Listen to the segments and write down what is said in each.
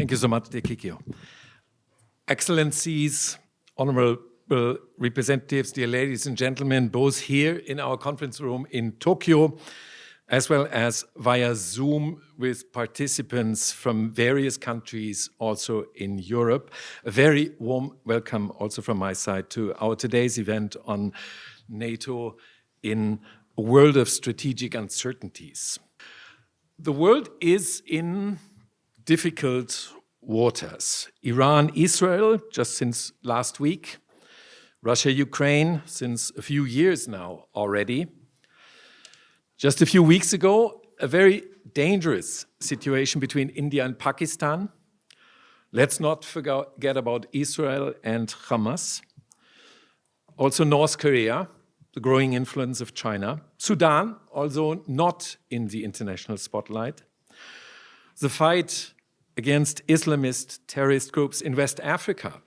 Thank you so much, dear Keio. Excellencies, honorable representatives, dear ladies and gentlemen, both here in our conference room in Tokyo, as well as via Zoom with participants from various countries also in Europe. A very warm welcome also from my side to our today's event on NATO in a world of strategic uncertainties. The world is in difficult waters. Iran, Israel, just since last week. Russia, Ukraine, since a few years now already. Just a few weeks ago, a very dangerous situation between India and Pakistan. Let's not forget about Israel and Hamas. Also North Korea, the growing influence of China. Sudan, although not in the international spotlight. The fight against Islamist terrorist groups in West Africa,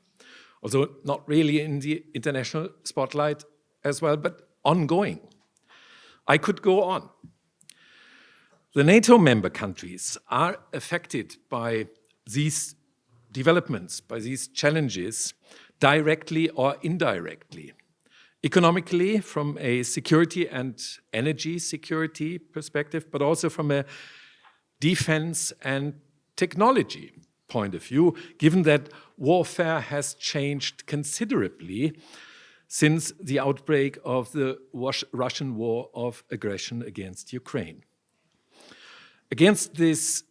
although not really in the international spotlight as well, but ongoing. I could go on. The NATO member countries are affected by these developments, by these challenges, directly or indirectly. Economically, from a security and energy security perspective, but also from a defense and technology point of view, given that warfare has changed considerably since the outbreak of the Russian war of aggression against Ukraine. Against this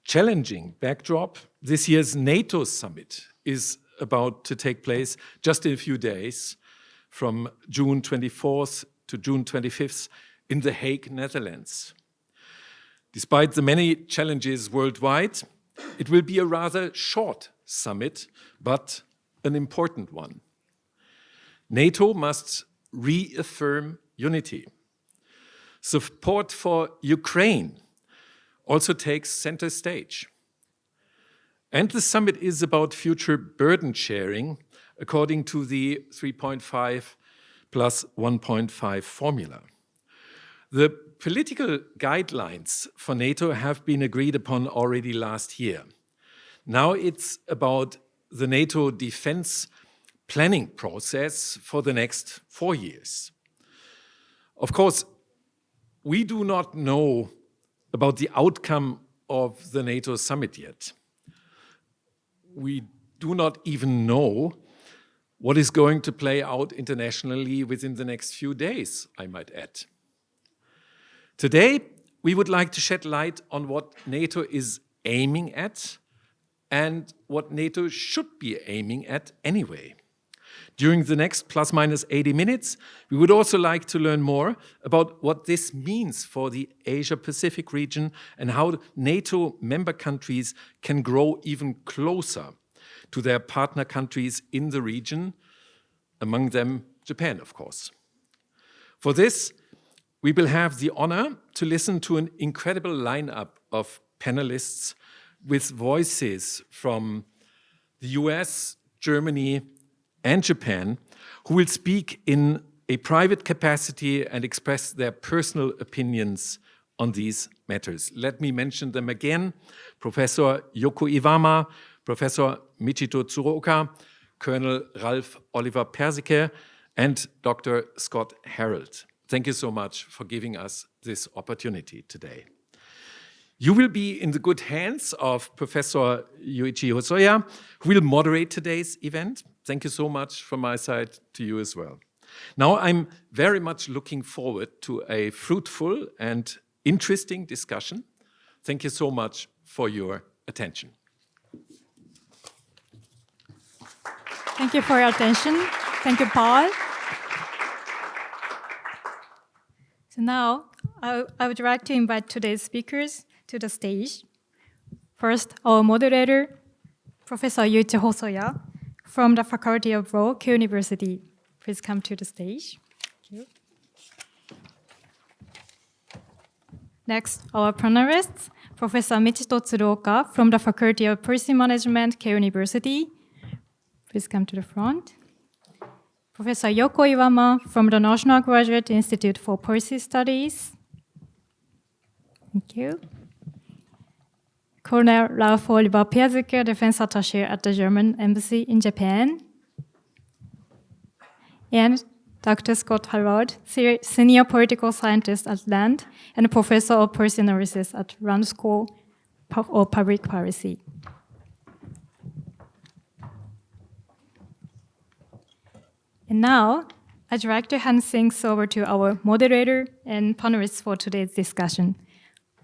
challenging backdrop, this year's NATO Summit is about to take place just in a few days, from June 24th to June 25th in The Hague, Netherlands. Despite the many challenges worldwide, it will be a rather short summit, but an important one. NATO must reaffirm unity. Support for Ukraine also takes center stage. And the summit is about future burden sharing according to the 3.5 plus 1.5 formula. The political guidelines for NATO have been agreed upon already last year. Now it's about the NATO defense planning process for the next 4 years. Of course, we do not know about the outcome of the NATO summit yet. We do not even know what is going to play out internationally within the next few days, I might add. Today, we would like to shed light on what NATO is aiming at and what NATO should be aiming at anyway. During the next plus minus 80 minutes, we would also like to learn more about what this means for the Asia-Pacific region and how NATO member countries can grow even closer to their partner countries in the region, among them Japan, of course. For this, we will have the honor to listen to an incredible lineup of panelists with voices from the US, Germany, and Japan, who will speak in a private capacity and express their personal opinions on these matters. Let me mention them again: Professor Yoko Iwama, Professor Michito Tsuruoka, Colonel Ralf Oliver Persicke, and Dr. Scott Harold. Thank you so much for giving us this opportunity today. You will be in the good hands of Professor Yuichi Hosoya, who will moderate today's event. Thank you so much from my side to you as well. Now, I'm very much looking forward to a fruitful and interesting discussion. Thank you so much for your attention. Thank you for your attention. Thank you, Paul. So now, I would like to invite today's speakers to the stage. First, our moderator, Professor Yuichi Hosoya, from the Faculty of Law, Keio University. Please come to the stage. Thank you. Next, our panelists, Professor Michito Tsuruoka from the Faculty of Policy Management, Keio University. Please come to the front. Professor Yoko Iwama from the National Graduate Institute for Policy Studies. Thank you. Colonel Ralf Persicke, Defense Attaché at the German Embassy in Japan, and Dr. Scott Harold, Senior Political Scientist at RAND and Professor of Policy Analysis at RAND School of Public Policy. And now, I'd like to hand things over to our moderator and panelists for today's discussion.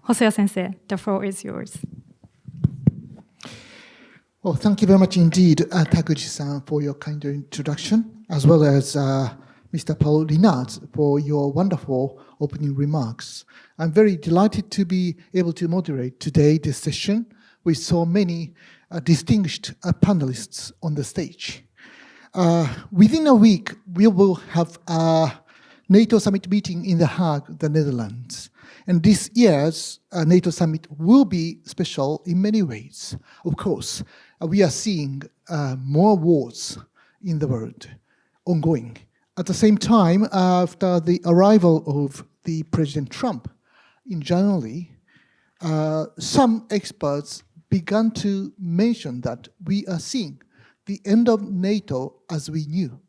Hosoya Sensei, the floor is yours. Well, thank you very much indeed, Taguchi-san, for your kind introduction, as well as Mr. Paul Linard for your wonderful opening remarks. I'm very delighted to be able to moderate today this session with so many distinguished panelists on the stage. Within a week, we will have a NATO Summit meeting in The Hague, the Netherlands. And this year's NATO Summit will be special in many ways. Of course, we are seeing more wars in the world ongoing. At the same time, after the arrival of the President Trump in January, some experts began to mention that we are seeing the end of NATO as we knew.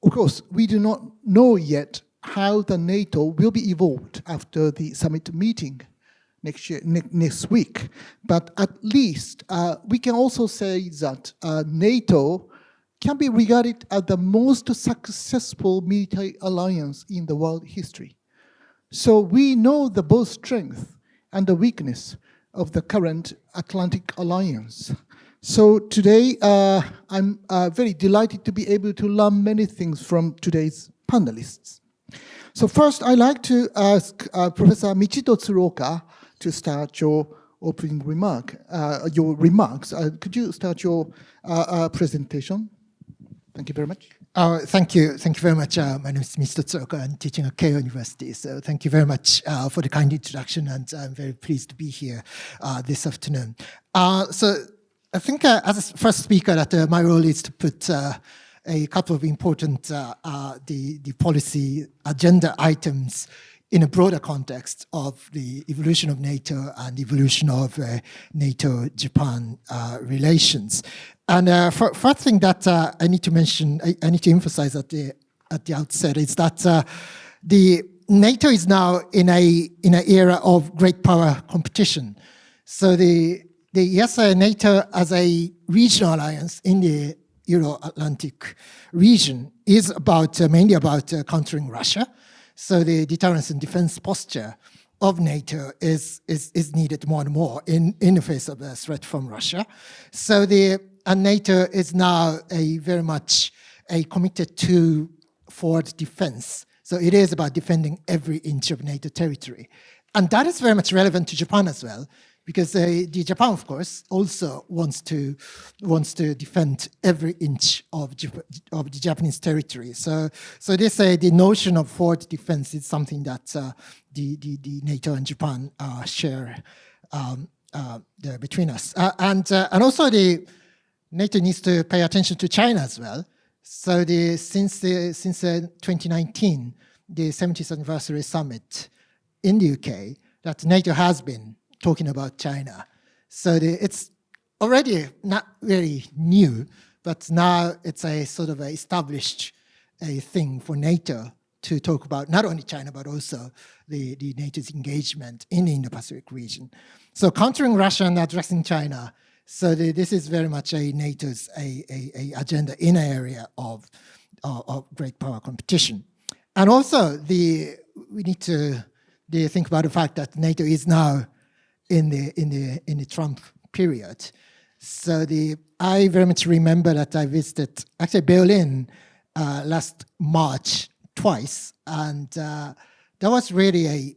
Of course, we do not know yet how the NATO will be evolved after the summit meeting next week. But at least we can also say that NATO can be regarded as the most successful military alliance in the world history. So we know the both strength and the weakness of the current Atlantic Alliance. So today, I'm very delighted to be able to learn many things from today's panelists. So first, I'd like to ask Professor Michito Tsuruoka to start your opening remarks. Could you start your presentation? Thank you very much. Thank you very much. My name is Mr. Tsuruoka. I'm teaching at Keio University. So thank you very much for the kind introduction, and I'm very pleased to be here this afternoon. So I think as a first speaker, that my role is to put a couple of important the policy agenda items in a broader context of the evolution of NATO and evolution of NATO-Japan relations. And first thing that I need to mention, I need to emphasize at the outset is that the NATO is now in an era of great power competition. So NATO as a regional alliance in the Euro-Atlantic region is mainly about countering Russia. So the deterrence and defense posture of NATO is needed more and more in the face of a threat from Russia. So NATO is now very much committed to forward defense. So it is about defending every inch of NATO territory. And that is very much relevant to Japan as well, because Japan, of course, also wants to defend every inch of the Japanese territory. So the notion of forward defense is something that the NATO and Japan share between us, and also the NATO needs to pay attention to China as well. So since 2019, the 70th anniversary summit in the UK, that NATO has been talking about China. So it's already not very new, but now it's a sort of established thing for NATO to talk about not only China, but also the NATO's engagement in the Indo-Pacific region. So countering Russia and addressing China, so this is very much NATO's agenda in an area of great power competition. And also we need to think about the fact that NATO is now in the Trump period. So I very much remember that I visited actually Berlin last March twice, and that was really a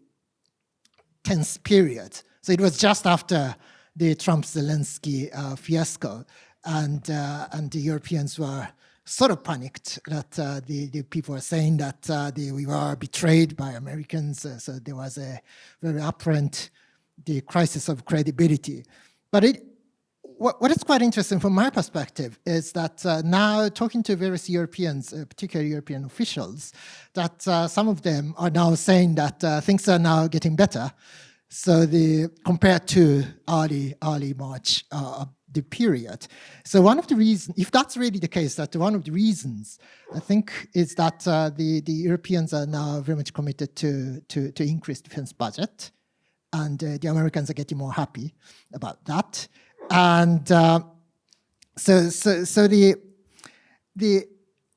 tense period. So it was just after the Trump-Zelensky fiasco, and the Europeans were sort of panicked that the people were saying that we were betrayed by Americans. So there was a very apparent the crisis of credibility. But what is quite interesting from my perspective is that now talking to various Europeans, particularly European officials, that some of them are now saying that things are now getting better. So compared to early March, the period. So one of the reasons, if that's really the case, that one of the reasons I think is that the Europeans are now very much committed to increase defense budget, and the Americans are getting more happy about that. And so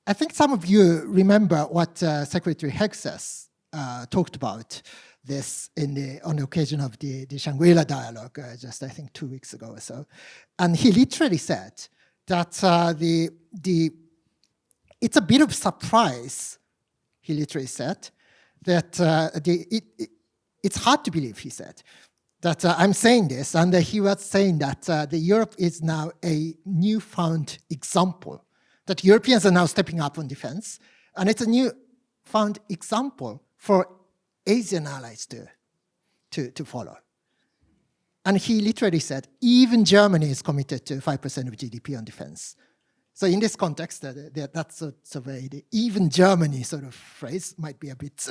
I think some of you remember what Secretary Hexas talked about this on the occasion of the Shangri-La dialogue, just I think 2 weeks ago or so, and he literally said that it's a bit of surprise. He literally said that it's hard to believe. He said that I'm saying this, and he was saying that the Europe is now a newfound example, that Europeans are now stepping up on defense, and it's a newfound example for Asian allies to follow. And he literally said, even Germany is committed to 5% of GDP on defense. So in this context, that's a way the even Germany sort of phrase might be a bit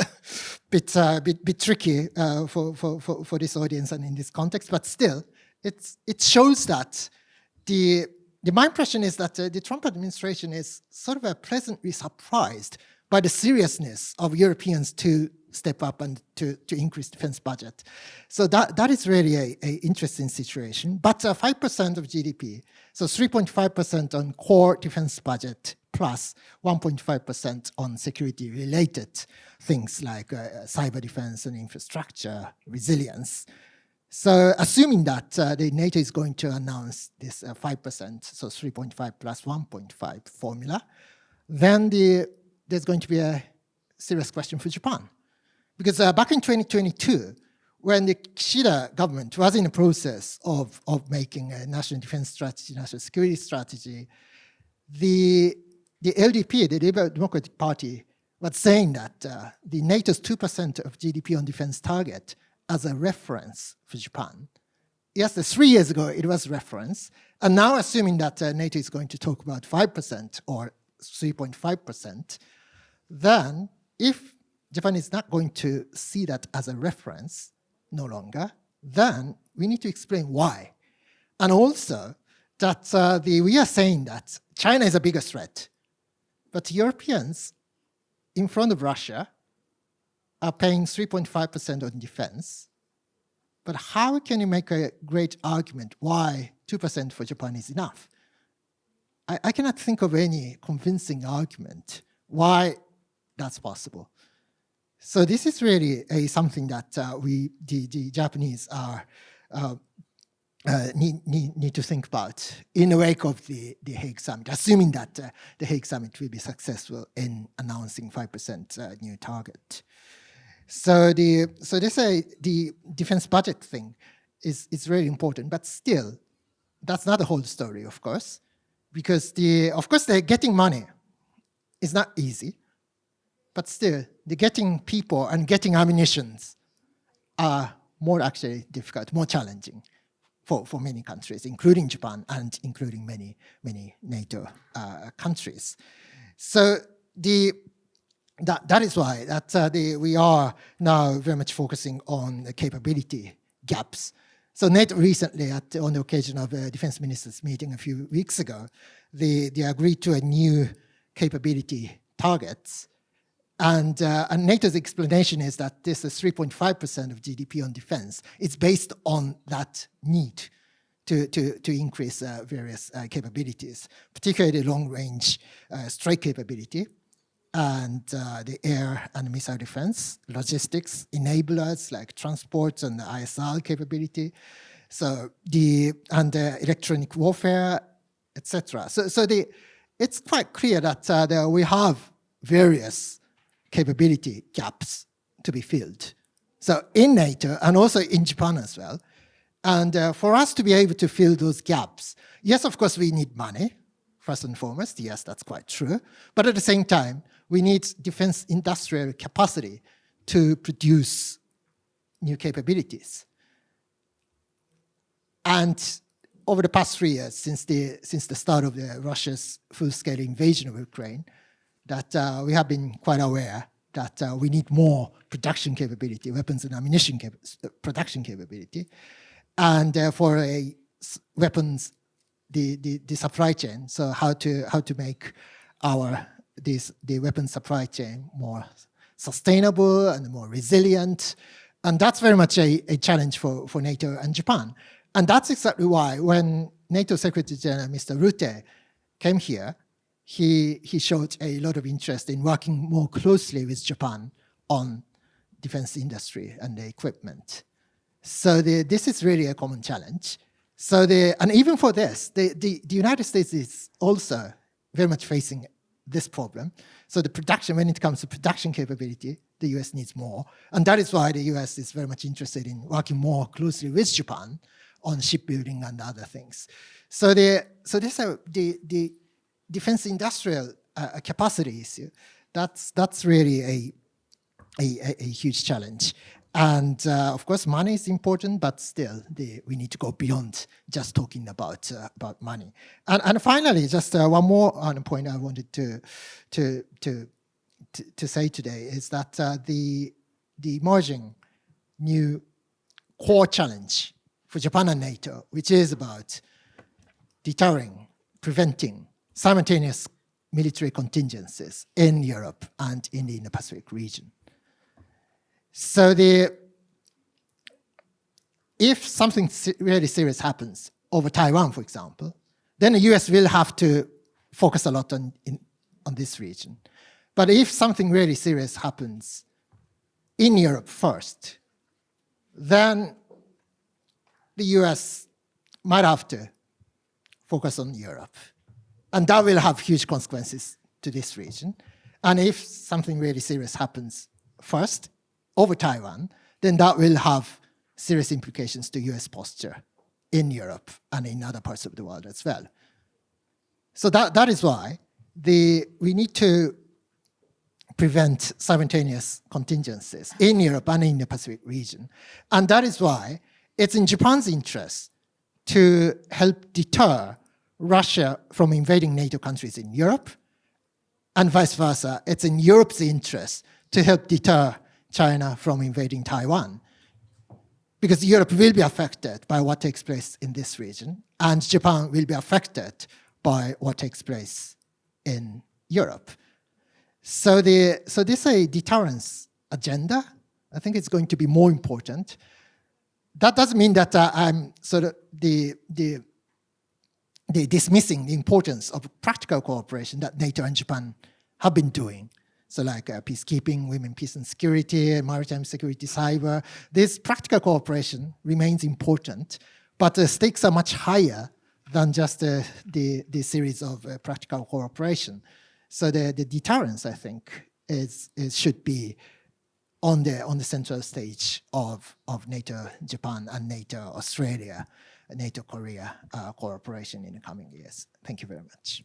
tricky for this audience and in this context, but still, it shows that my impression is that the Trump administration is sort of pleasantly surprised by the seriousness of Europeans to step up and to increase defense budget. So that is really an interesting situation. But 5% of GDP, so 3.5% on core defense budget plus 1.5% on security-related things like cyber defense and infrastructure, resilience. So assuming that the NATO is going to announce this 5%, so 3.5 plus 1.5 formula, then there's going to be a serious question for Japan. Because back in 2022, when the Kishida government was in the process of making a national defense strategy, national security strategy, the LDP, the Liberal Democratic Party, was saying that the NATO's 2% of GDP on defense target as a reference for Japan. Yes, 3 years ago it was reference, and now assuming that NATO is going to talk about 5% or 3.5%, then if Japan is not going to see that as a reference no longer, then we need to explain why. And also that we are saying that China is a bigger threat, but Europeans in front of Russia are paying 3.5% on defense. But how can you make a great argument why 2% for Japan is enough? I cannot think of any convincing argument why that's possible. So this is really something that the Japanese need to think about in the wake of the Hague Summit, assuming that the Hague Summit will be successful in announcing 5% new target. So they say the defense budget thing is really important, but still, that's not the whole story, of course, because they're getting money is not easy. But still, the getting people and getting ammunitions are more actually difficult, more challenging for many countries, including Japan and including many NATO countries. So that is why we are now very much focusing on the capability gaps. So NATO recently, on the occasion of a defense ministers meeting a few weeks ago, they agreed to a new capability targets. And NATO's explanation is that this is 3.5% of GDP on defense. It's based on that need to increase various capabilities, particularly long-range strike capability, and the air and missile defense, logistics, enablers like transport and the ISR capability, so electronic warfare, etc. So it's quite clear that we have various capability gaps to be filled. So in NATO and also in Japan as well. And for us to be able to fill those gaps, yes, of course, we need money, first and foremost. Yes, that's quite true. But at the same time, we need defense industrial capacity to produce new capabilities. And over the past 3 years, since the start of Russia's full-scale invasion of Ukraine, that we have been quite aware that we need more production capability, weapons and ammunition production capability, and for a weapons, the supply chain. So how to make the weapons supply chain more sustainable and more resilient, and that's very much a challenge for NATO and Japan. And that's exactly why when NATO Secretary General Mr. Rutte came here, he showed a lot of interest in working more closely with Japan on defense industry and the equipment. So this is really a common challenge. So and even for this, the United States is also very much facing this problem. So the production, when it comes to production capability, the US needs more. And that is why the US is very much interested in working more closely with Japan on shipbuilding and other things. So the defense industrial capacity issue, that's really a huge challenge. And of course, money is important, but still, we need to go beyond just talking about money. And finally, just one more point I wanted to say today is that the emerging new core challenge for Japan and NATO, which is about deterring, preventing simultaneous military contingencies in Europe and in the Indo-Pacific region. So if something really serious happens over Taiwan, for example, then the US will have to focus a lot on this region. But if something really serious happens in Europe first, then the US might have to focus on Europe. And that will have huge consequences to this region. And if something really serious happens first over Taiwan, then that will have serious implications to US posture in Europe and in other parts of the world as well. So that is why we need to prevent simultaneous contingencies in Europe and in the Pacific region. And that is why it's in Japan's interest to help deter Russia from invading NATO countries in Europe, and vice versa. It's in Europe's interest to help deter China from invading Taiwan, because Europe will be affected by what takes place in this region, and Japan will be affected by what takes place in Europe. So this is a deterrence agenda. I think it's going to be more important. That doesn't mean that I'm sort of dismissing the importance of practical cooperation that NATO and Japan have been doing. So like peacekeeping, women, peace and security, maritime security, cyber. This practical cooperation remains important, but the stakes are much higher than just the series of practical cooperation. So the deterrence, I think, should be on the central stage of NATO Japan and NATO Australia, NATO Korea cooperation in the coming years. Thank you very much.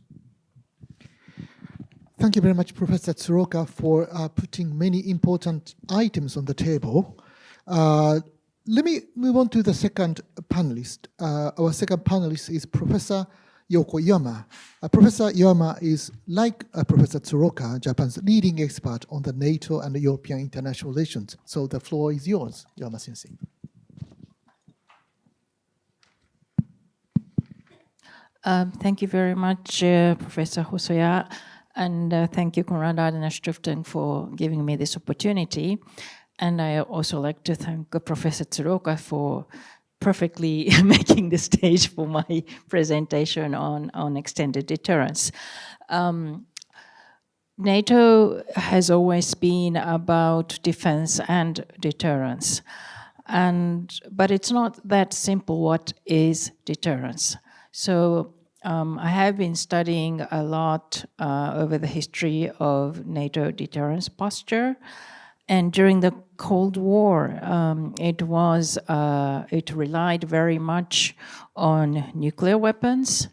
Thank you very much, Professor Tsuruoka, for putting many important items on the table. Let me move on to the second panelist. Our second panelist is Professor Yoko Iwama. Professor Iwama is, like Professor Tsuruoka, Japan's leading expert on the NATO and the European international relations. So the floor is yours, Iwama-sensei. Thank you very much, Professor Hosoya, and thank you, Konrad-Adenauer-Stiftung, for giving me this opportunity. And I also like to thank Professor Tsuruoka for perfectly making the stage for my presentation on extended deterrence. NATO has always been about defense and deterrence, but it's not that simple. What is deterrence? So I have been studying a lot over the history of NATO deterrence posture, and during the Cold War, it relied very much on nuclear weapons,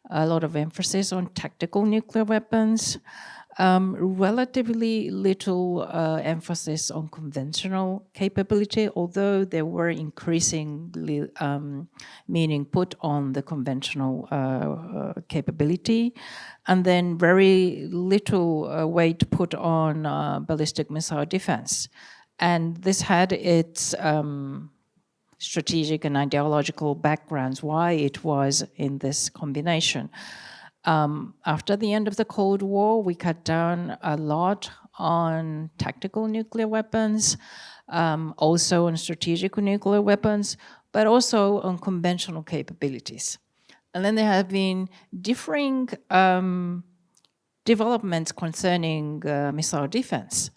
a lot of emphasis on tactical nuclear weapons, Relatively little emphasis on conventional capability, although there were increasingly meaning put on the conventional capability, and then very little weight put on ballistic missile defense. And this had its strategic and ideological backgrounds, why it was in this combination. After the end of the Cold War, we cut down a lot on tactical nuclear weapons, also on strategic nuclear weapons, but also on conventional capabilities. And then there have been differing developments concerning missile defense.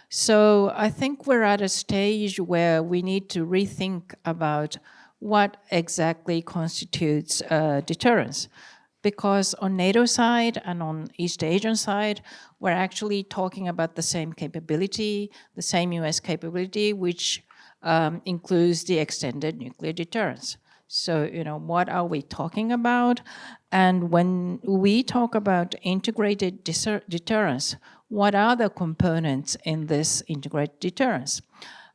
So I think we're at a stage where we need to rethink about what exactly constitutes deterrence. Because on NATO side and on East Asian side, we're actually talking about the same capability, the same US capability, which includes the extended nuclear deterrence. So, what are we talking about? And when we talk about integrated deterrence, what are the components in this integrated deterrence?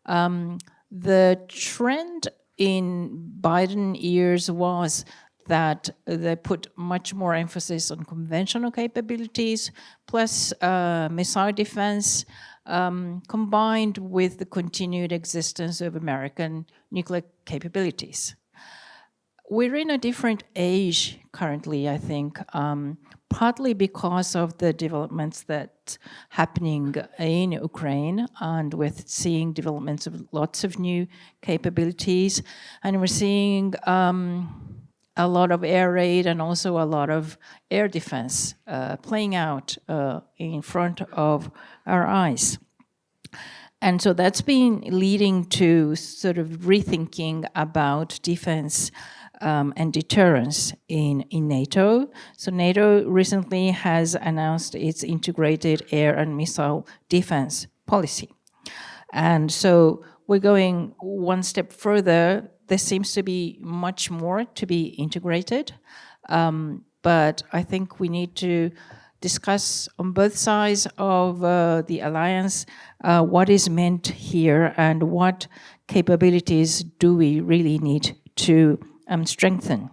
The trend in Biden years was that they put much more emphasis on conventional capabilities, plus missile defense, combined with the continued existence of American nuclear capabilities. We're in a different age currently, I think, partly because of the developments that's happening in Ukraine, and with seeing developments of lots of new capabilities, and we're seeing a lot of air raid and also a lot of air defense playing out in front of our eyes. And so that's been leading to sort of rethinking about defense and deterrence in NATO. So NATO recently has announced its integrated air and missile defense policy. And so we're going one step further. There seems to be much more to be integrated, but I think we need to discuss on both sides of the alliance what is meant here and what capabilities do we really need to strengthen.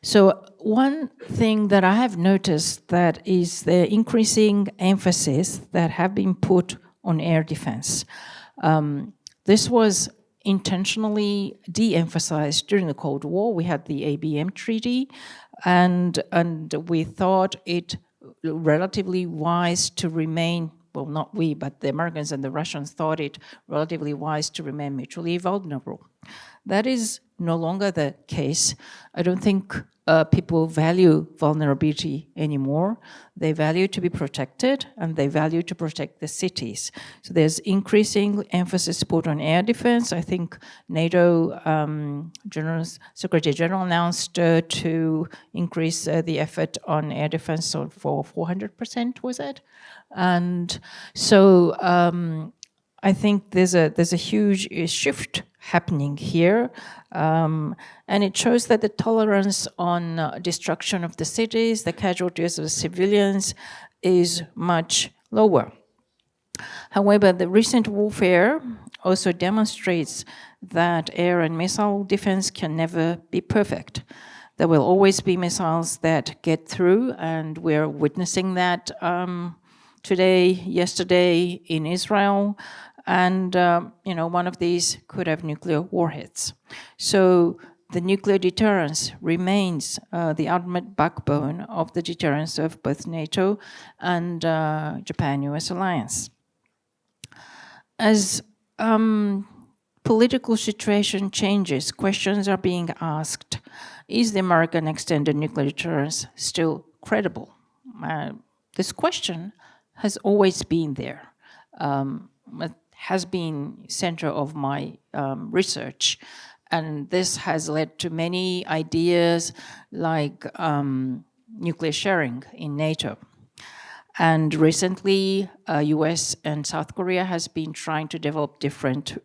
So one thing that I have noticed that is the increasing emphasis that have been put on air defense. This was intentionally de-emphasized during the Cold War. We had the ABM Treaty, and we thought it relatively wise to remain, well, not we, but the Americans and the Russians thought it relatively wise to remain mutually vulnerable. That is no longer the case. I don't think people value vulnerability anymore. They value to be protected, and they value to protect the cities. So there's increasing emphasis put on air defense. I think NATO Secretary General announced to increase the effort on air defense for 400%, was it? And so I think there's a huge shift happening here, and it shows that the tolerance on destruction of the cities, the casualties of civilians, is much lower. However, the recent warfare also demonstrates that air and missile defense can never be perfect. There will always be missiles that get through, and we're witnessing that today, yesterday in Israel. And, one of these could have nuclear warheads. So the nuclear deterrence remains the ultimate backbone of the deterrence of both NATO and Japan-US alliance. As political situation changes, questions are being asked. Is the American extended nuclear deterrence still credible? This question has always been there. It has been center of my research, and this has led to many ideas like nuclear sharing in NATO. And recently, US and South Korea has been trying to develop different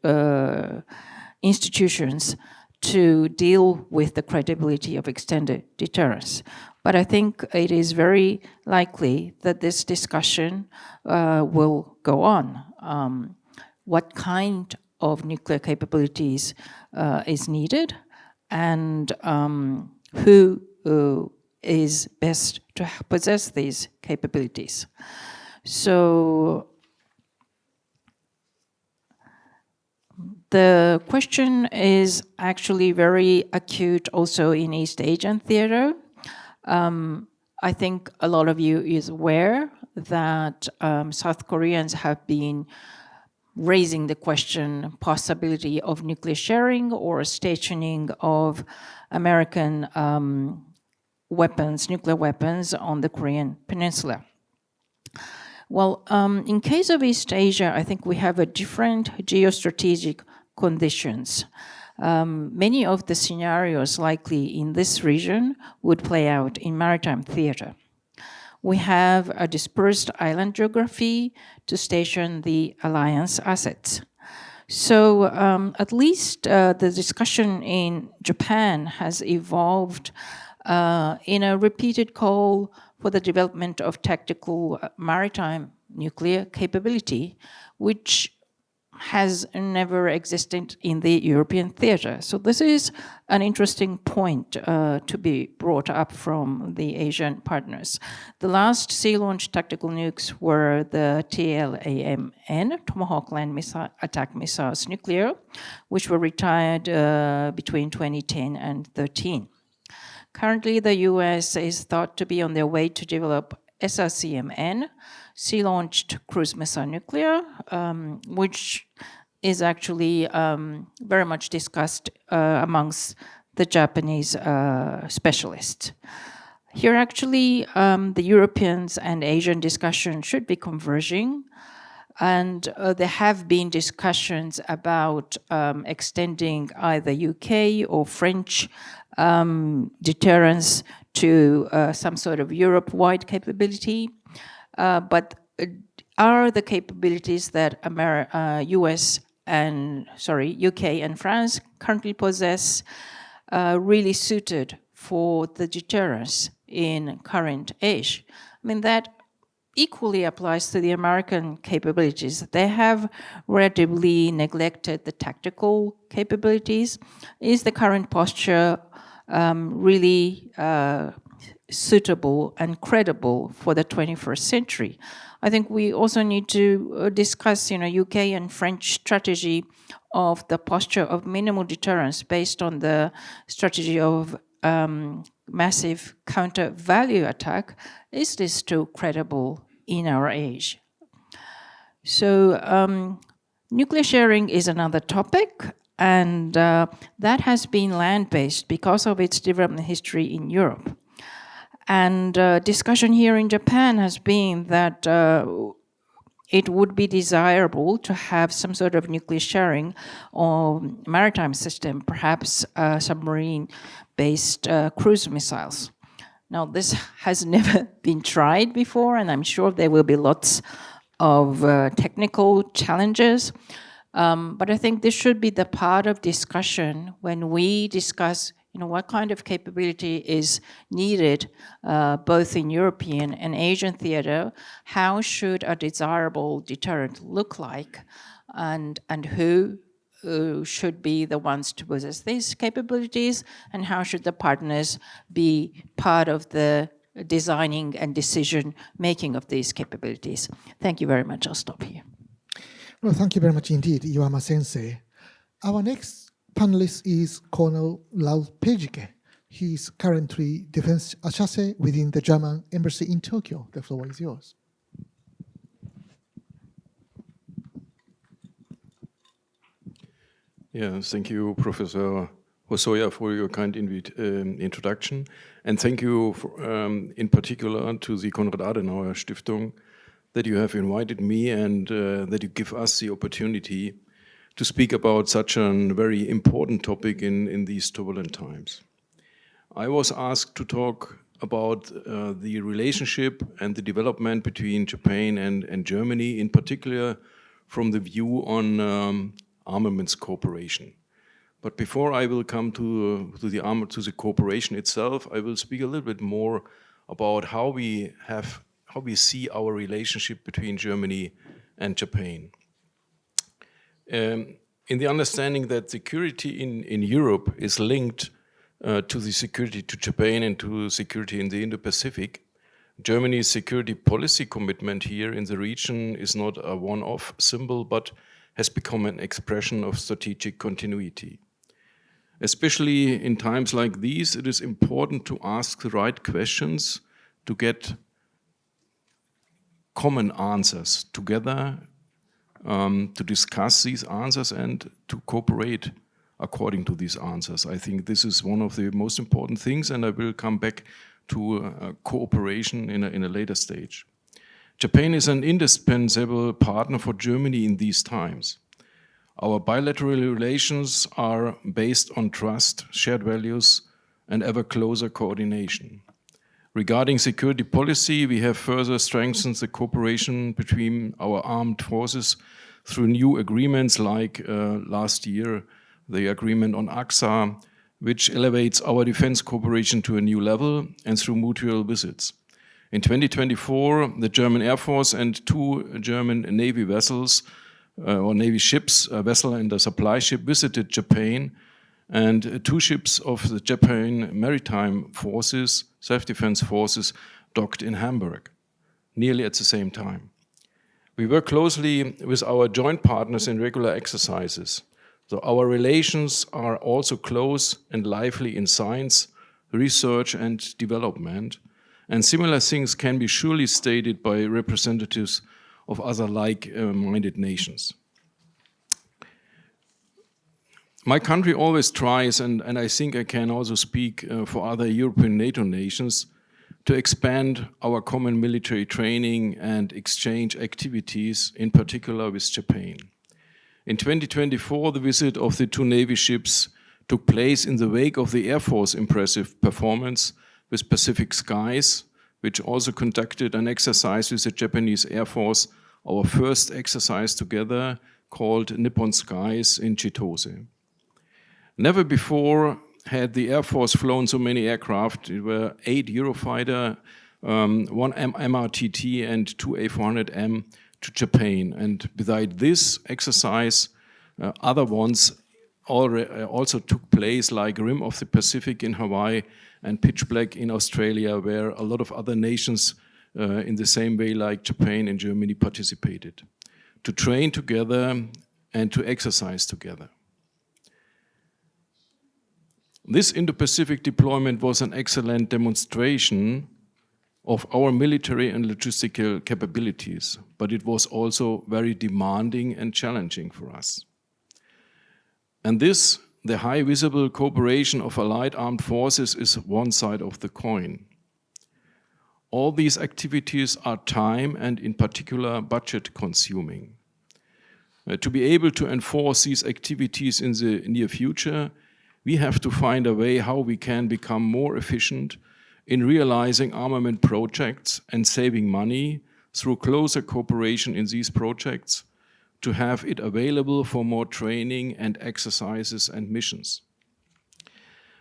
institutions to deal with the credibility of extended deterrence. But I think it is very likely that this discussion will go on. What kind of nuclear capabilities is needed, and who is best to possess these capabilities. So the question is actually very acute also in East Asian theater. I think a lot of you is aware that South Koreans have been raising the question, possibility of nuclear sharing or stationing of American weapons, nuclear weapons on the Korean Peninsula. Well, in case of East Asia, I think we have a different geostrategic conditions. Many of the scenarios likely in this region would play out in maritime theater. We have a dispersed island geography to station the alliance assets. So at least the discussion in Japan has evolved in a repeated call for the development of tactical maritime nuclear capability, which has never existed in the European theater. So this is an interesting point to be brought up from the Asian partners. The last sea-launched tactical nukes were the TLAMN, Tomahawk Land Missile Attack Missiles Nuclear, which were retired between 2010 and 2013. Currently, the US is thought to be on their way to develop SRCMN, sea-launched cruise missile nuclear, which is actually very much discussed amongst the Japanese specialists. Here actually the Europeans and Asian discussion should be converging, and there have been discussions about extending either UK or French deterrence to some sort of Europe-wide capability. But are the capabilities that UK and France currently possess really suited for the deterrence in current age? I mean, that equally applies to the American capabilities. They have relatively neglected the tactical capabilities. Is the current posture really suitable and credible for the 21st century? I think we also need to discuss, UK and French strategy of the posture of minimal deterrence based on the strategy of massive counter-value attack. Is this still credible in our age? So nuclear sharing is another topic, and that has been land-based because of its development history in Europe. And discussion here in Japan has been that it would be desirable to have some sort of nuclear sharing or maritime system, perhaps submarine-based cruise missiles. Now, this has never been tried before, and I'm sure there will be lots of technical challenges. But I think this should be the part of discussion when we discuss what kind of capability is needed both in European and Asian theater. How should a desirable deterrent look like, and who should be the ones to possess these capabilities, and how should the partners be part of the designing and decision making of these capabilities? Thank you very much. I'll stop here. Well, thank you very much indeed, Iwama Sensei. Our next panelist is Colonel Ralf Persicke. He is currently defense attaché within the German embassy in Tokyo. The floor is yours. Yeah, thank you, Professor Hosoya, for your kind introduction. And thank you, in particular, to the Konrad-Adenauer-Stiftung that you have invited me and that you give us the opportunity to speak about such a very important topic in these turbulent times. I was asked to talk about the relationship and the development between Japan and Germany, in particular from the view on armaments cooperation. But before I will come to the cooperation itself, I will speak a little bit more about how we see our relationship between Germany and Japan. In the understanding that security in Europe is linked to the security to Japan and to security in the Indo-Pacific, Germany's security policy commitment here in the region is not a one-off symbol, but has become an expression of strategic continuity. Especially in times like these, it is important to ask the right questions to get common answers together, to discuss these answers and to cooperate according to these answers. I think this is one of the most important things, and I will come back to cooperation in a later stage. Japan is an indispensable partner for Germany in these times. Our bilateral relations are based on trust, shared values, and ever closer coordination. Regarding security policy, we have further strengthened the cooperation between our armed forces through new agreements like last year, the agreement on AXA, which elevates our defense cooperation to a new level, and through mutual visits. In 2024, the German Air Force and 2 German Navy vessels or Navy ships, a vessel and a supply ship, visited Japan, and 2 ships of the Japan Maritime Forces, Self-Defense Forces, docked in Hamburg, nearly at the same time. We work closely with our joint partners in regular exercises. So our relations are also close and lively in science, research, and development. And similar things can be surely stated by representatives of other like-minded nations. My country always tries, and I think I can also speak for other European NATO nations, to expand our common military training and exchange activities, in particular with Japan. In 2024, the visit of the 2 Navy ships took place in the wake of the Air Force impressive performance with Pacific Skies, which also conducted an exercise with the Japanese Air Force, our first exercise together, called Nippon Skies in Chitose. Never before had the Air Force flown so many aircraft. There were 8 Eurofighter, 1 MRTT and 2 A400M to Japan. And beside this exercise, other ones also took place, like Rim of the Pacific in Hawaii and Pitch Black in Australia, where a lot of other nations in the same way like Japan and Germany participated, to train together and to exercise together. This Indo-Pacific deployment was an excellent demonstration of our military and logistical capabilities, but it was also very demanding and challenging for us. And this, the high visible cooperation of allied armed forces, is one side of the coin. All these activities are time and in particular budget consuming. To be able to enforce these activities in the near future, we have to find a way how we can become more efficient in realizing armament projects and saving money through closer cooperation in these projects, to have it available for more training and exercises and missions.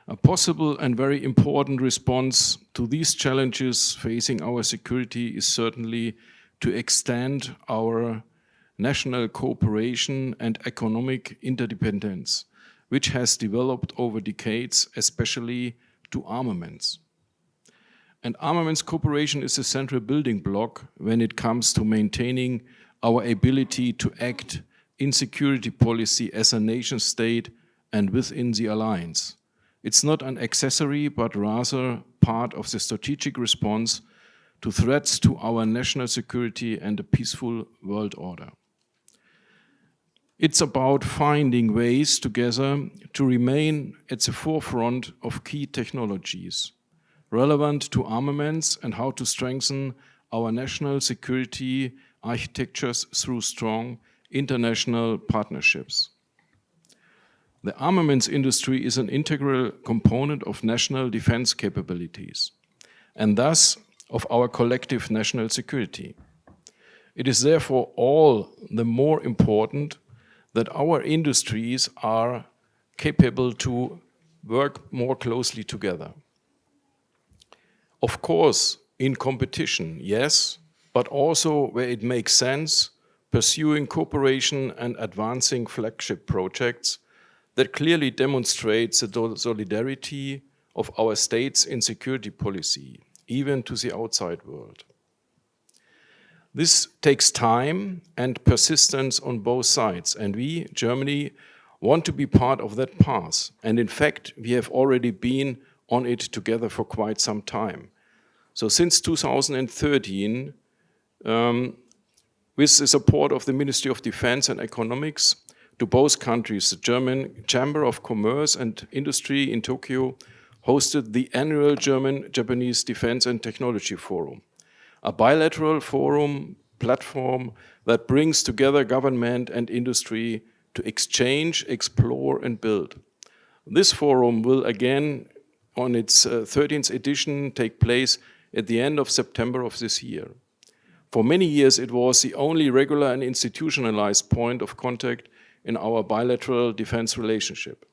A possible and very important response to these challenges facing our security is certainly to extend our national cooperation and economic interdependence, which has developed over decades, especially to armaments. And armaments cooperation is a central building block when it comes to maintaining our ability to act in security policy as a nation state and within the alliance. It's not an accessory, but rather part of the strategic response to threats to our national security and a peaceful world order. It's about finding ways together to remain at the forefront of key technologies relevant to armaments and how to strengthen our national security architectures through strong international partnerships. The armaments industry is an integral component of national defense capabilities and thus of our collective national security. It is therefore all the more important that our industries are capable to work more closely together. Of course, in competition, yes, but also where it makes sense, pursuing cooperation and advancing flagship projects that clearly demonstrates the solidarity of our states in security policy, even to the outside world. This takes time and persistence on both sides, and we, Germany, want to be part of that path. And in fact, we have already been on it together for quite some time. So since 2013, with the support of the Ministry of Defense and Economics, to both countries, the German Chamber of Commerce and Industry in Tokyo hosted the annual German-Japanese Defense and Technology Forum, a bilateral forum platform that brings together government and industry to exchange, explore, and build. This forum will again, on its 13th edition, take place at the end of September of this year. For many years, it was the only regular and institutionalized point of contact in our bilateral defense relationship.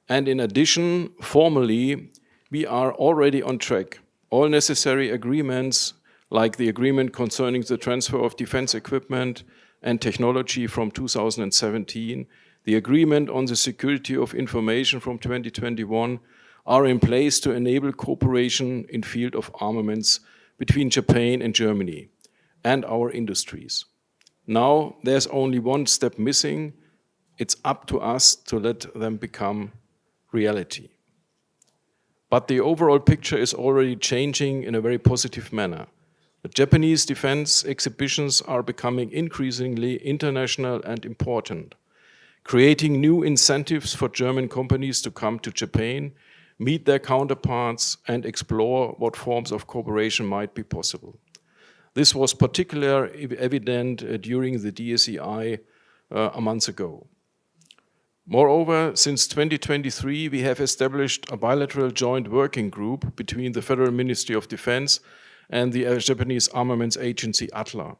And in addition, formally, we are already on track. All necessary agreements, like the agreement concerning the transfer of defense equipment and technology from 2017, the agreement on the security of information from 2021, are in place to enable cooperation in field of armaments between Japan and Germany and our industries. Now, there's only one step missing. It's up to us to let them become reality. But the overall picture is already changing in a very positive manner. The Japanese defense exhibitions are becoming increasingly international and important, creating new incentives for German companies to come to Japan, meet their counterparts, and explore what forms of cooperation might be possible. This was particularly evident during the DSEI a month ago. Moreover, since 2023, we have established a bilateral joint working group between the Federal Ministry of Defense and the Japanese Armaments Agency, ATLA.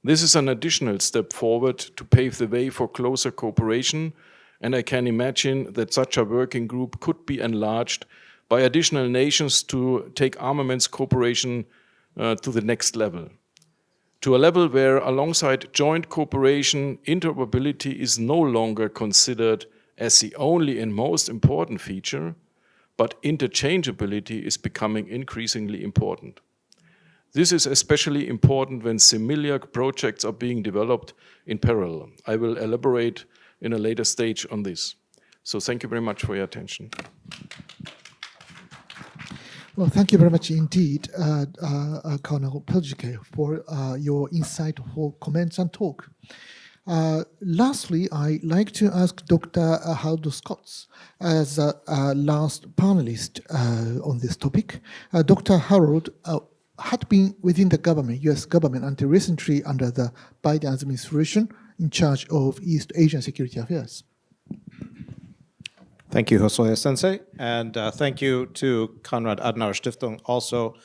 This is an additional step forward to pave the way for closer cooperation, and I can imagine that such a working group could be enlarged by additional nations to take armaments cooperation to the next level. To a level where, alongside joint cooperation, interoperability is no longer considered as the only and most important feature, but interchangeability is becoming increasingly important. This is especially important when similar projects are being developed in parallel. I will elaborate in a later stage on this. So thank you very much for your attention. Well, thank you very much indeed, Colonel Persicke, for your insightful comments and talk. Lastly, I'd like to ask Dr. Harold Scott as a last panelist on this topic. Dr. Harold had been within the government, US government, until recently under the Biden administration in charge of East Asian security affairs. Thank you, Hosoya Sensei, and thank you to Konrad-Adenauer-Stiftung also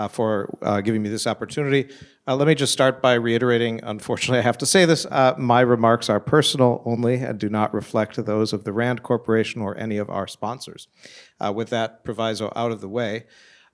for giving me this opportunity. Let me just start by reiterating, unfortunately I have to say this, my remarks are personal only and do not reflect those of the RAND Corporation or any of our sponsors. With that proviso out of the way,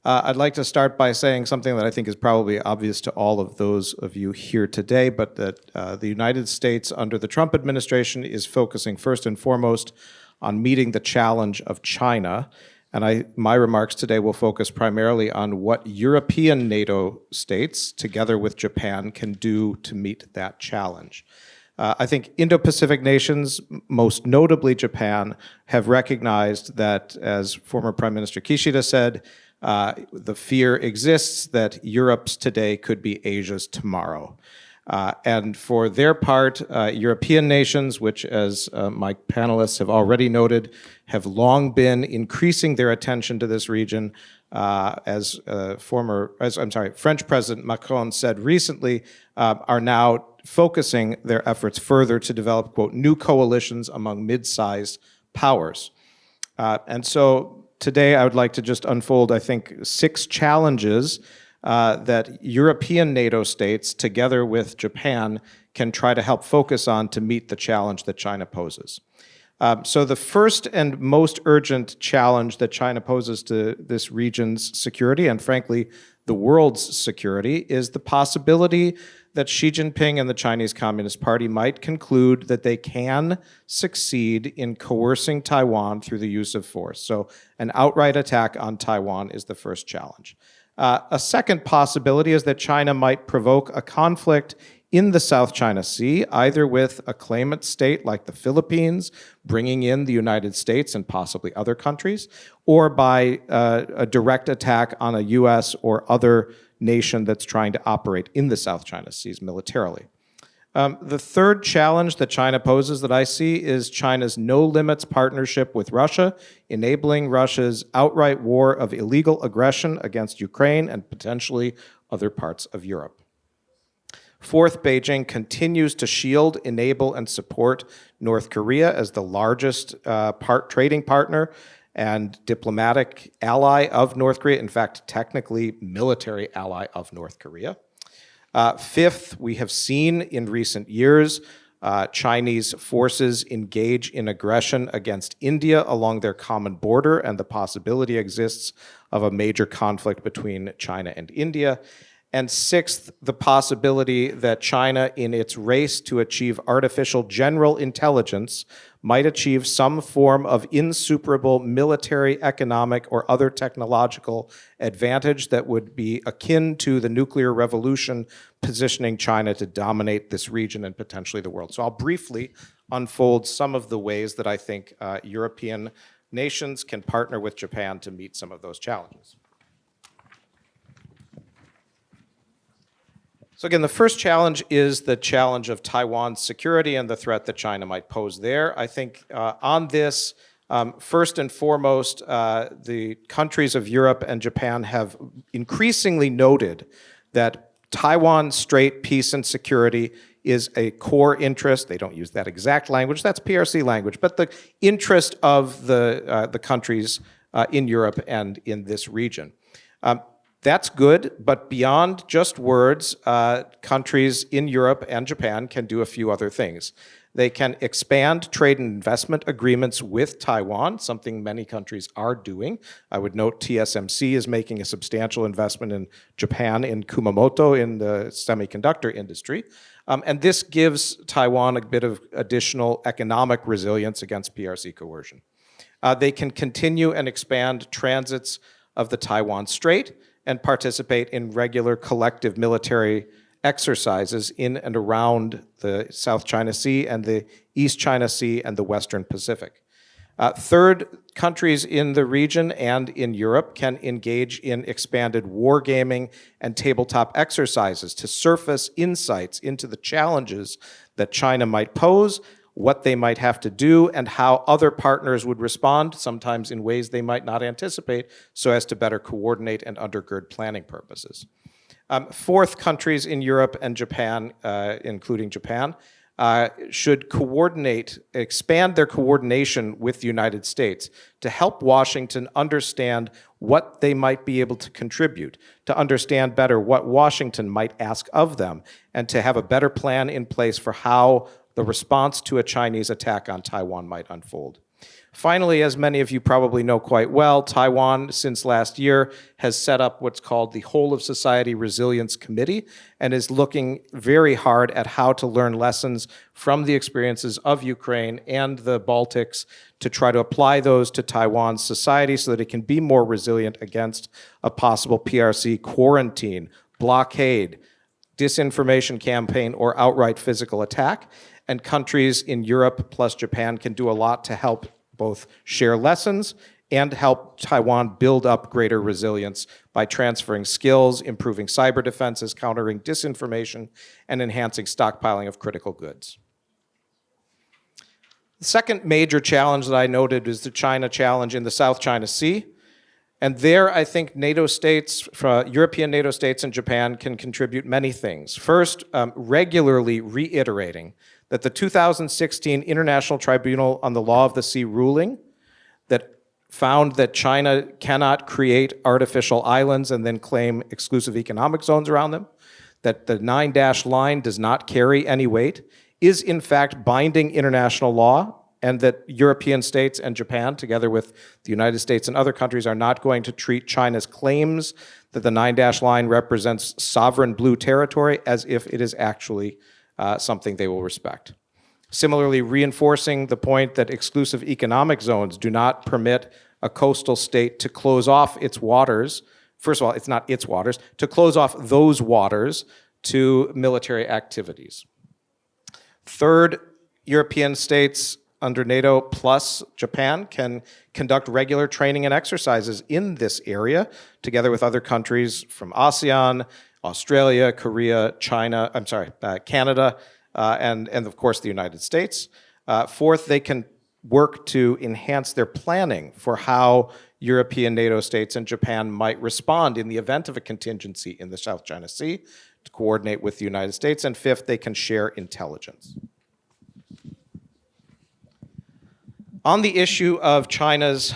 I'd like to start by saying something that I think is probably obvious to all of those of you here today, but that the United States under the Trump administration is focusing first and foremost on meeting the challenge of China. And my remarks today will focus primarily on what European NATO states, together with Japan, can do to meet that challenge. I think Indo-Pacific nations, most notably Japan, have recognized that, as former Prime Minister Kishida said, the fear exists that Europe's today could be Asia's tomorrow. And for their part, European nations, which, as my panelists have already noted, have long been increasing their attention to this region, as French President Macron said recently, are now focusing their efforts further to develop, quote, new coalitions among mid-sized powers. And so today I would like to just unfold, I think, 6 challenges that European NATO states, together with Japan, can try to help focus on to meet the challenge that China poses. So the first and most urgent challenge that China poses to this region's security, and frankly, the world's security, is the possibility that Xi Jinping and the Chinese Communist Party might conclude that they can succeed in coercing Taiwan through the use of force. So an outright attack on Taiwan is the first challenge. A second possibility is that China might provoke a conflict in the South China Sea, either with a claimant state like the Philippines, bringing in the United States and possibly other countries, or by a direct attack on a US or other nation that's trying to operate in the South China Seas militarily. The third challenge that China poses that I see is China's no-limits partnership with Russia, enabling Russia's outright war of illegal aggression against Ukraine and potentially other parts of Europe. Fourth, Beijing continues to shield, enable, and support North Korea as the largest trading partner and diplomatic ally of North Korea, in fact, technically military ally of North Korea. Fifth, we have seen in recent years Chinese forces engage in aggression against India along their common border, and the possibility exists of a major conflict between China and India. And sixth, the possibility that China, in its race to achieve artificial general intelligence, might achieve some form of insuperable military, economic, or other technological advantage that would be akin to the nuclear revolution, positioning China to dominate this region and potentially the world. So I'll briefly unfold some of the ways that I think European nations can partner with Japan to meet some of those challenges. So again, the first challenge is the challenge of Taiwan's security and the threat that China might pose there. I think on this, first and foremost, the countries of Europe and Japan have increasingly noted that Taiwan Strait peace and security is a core interest. They don't use that exact language, that's PRC language, but the interest of the countries in Europe and in this region. That's good, but beyond just words, countries in Europe and Japan can do a few other things. They can expand trade and investment agreements with Taiwan, something many countries are doing. I would note TSMC is making a substantial investment in Japan, in Kumamoto, in the semiconductor industry. And this gives Taiwan a bit of additional economic resilience against PRC coercion. They can continue and expand transits of the Taiwan Strait and participate in regular collective military exercises in and around the South China Sea and the East China Sea and the Western Pacific. Third, countries in the region and in Europe can engage in expanded wargaming and tabletop exercises to surface insights into the challenges that China might pose, what they might have to do, and how other partners would respond, sometimes in ways they might not anticipate, so as to better coordinate and undergird planning purposes. Fourth, countries in Europe and Japan, including Japan, should expand their coordination with the United States to help Washington understand what they might be able to contribute, to understand better what Washington might ask of them, and to have a better plan in place for how the response to a Chinese attack on Taiwan might unfold. Finally, as many of you probably know quite well, Taiwan, since last year, has set up what's called the Whole of Society Resilience Committee and is looking very hard at how to learn lessons from the experiences of Ukraine and the Baltics to try to apply those to Taiwan's society so that it can be more resilient against a possible PRC quarantine, blockade, disinformation campaign, or outright physical attack. And countries in Europe plus Japan can do a lot to help both share lessons and help Taiwan build up greater resilience by transferring skills, improving cyber defenses, countering disinformation, and enhancing stockpiling of critical goods. The second major challenge that I noted is the China challenge in the South China Sea. And there, I think NATO states, European NATO states and Japan can contribute many things. First, regularly reiterating that the 2016 International Tribunal on the Law of the Sea ruling that found that China cannot create artificial islands and then claim exclusive economic zones around them, that the 9-dash line does not carry any weight, is in fact binding international law and that European states and Japan, together with the United States and other countries, are not going to treat China's claims that the 9-dash line represents sovereign blue territory as if it is actually something they will respect. Similarly, reinforcing the point that exclusive economic zones do not permit a coastal state to close off its waters. First of all, it's not its waters, to close off those waters to military activities. Third, European states under NATO plus Japan can conduct regular training and exercises in this area, together with other countries from ASEAN, Australia, Korea, Canada, and of course the United States. Fourth, they can work to enhance their planning for how European NATO states and Japan might respond in the event of a contingency in the South China Sea, to coordinate with the United States. And fifth, they can share intelligence. On the issue of China's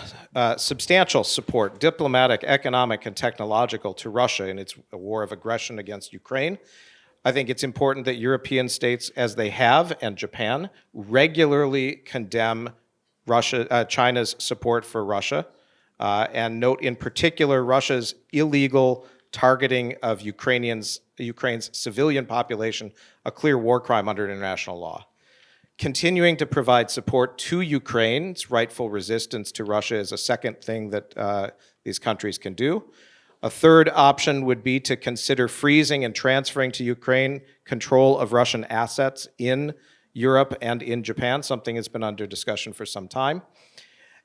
substantial support, diplomatic, economic, and technological, to Russia in its war of aggression against Ukraine, I think it's important that European states, as they have, and Japan, regularly condemn China's support for Russia, and note in particular Russia's illegal targeting of Ukraine's civilian population, a clear war crime under international law. Continuing to provide support to Ukraine's rightful resistance to Russia is a second thing that these countries can do. A third option would be to consider freezing and transferring to Ukraine control of Russian assets in Europe and in Japan, something that's been under discussion for some time.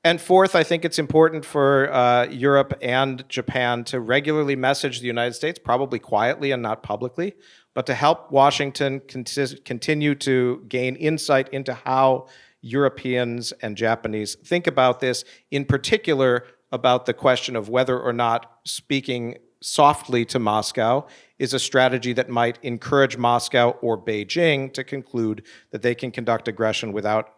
And fourth, I think it's important for Europe and Japan to regularly message the United States, probably quietly and not publicly, but to help Washington continue to gain insight into how Europeans and Japanese think about this, in particular about the question of whether or not speaking softly to Moscow is a strategy that might encourage Moscow or Beijing to conclude that they can conduct aggression without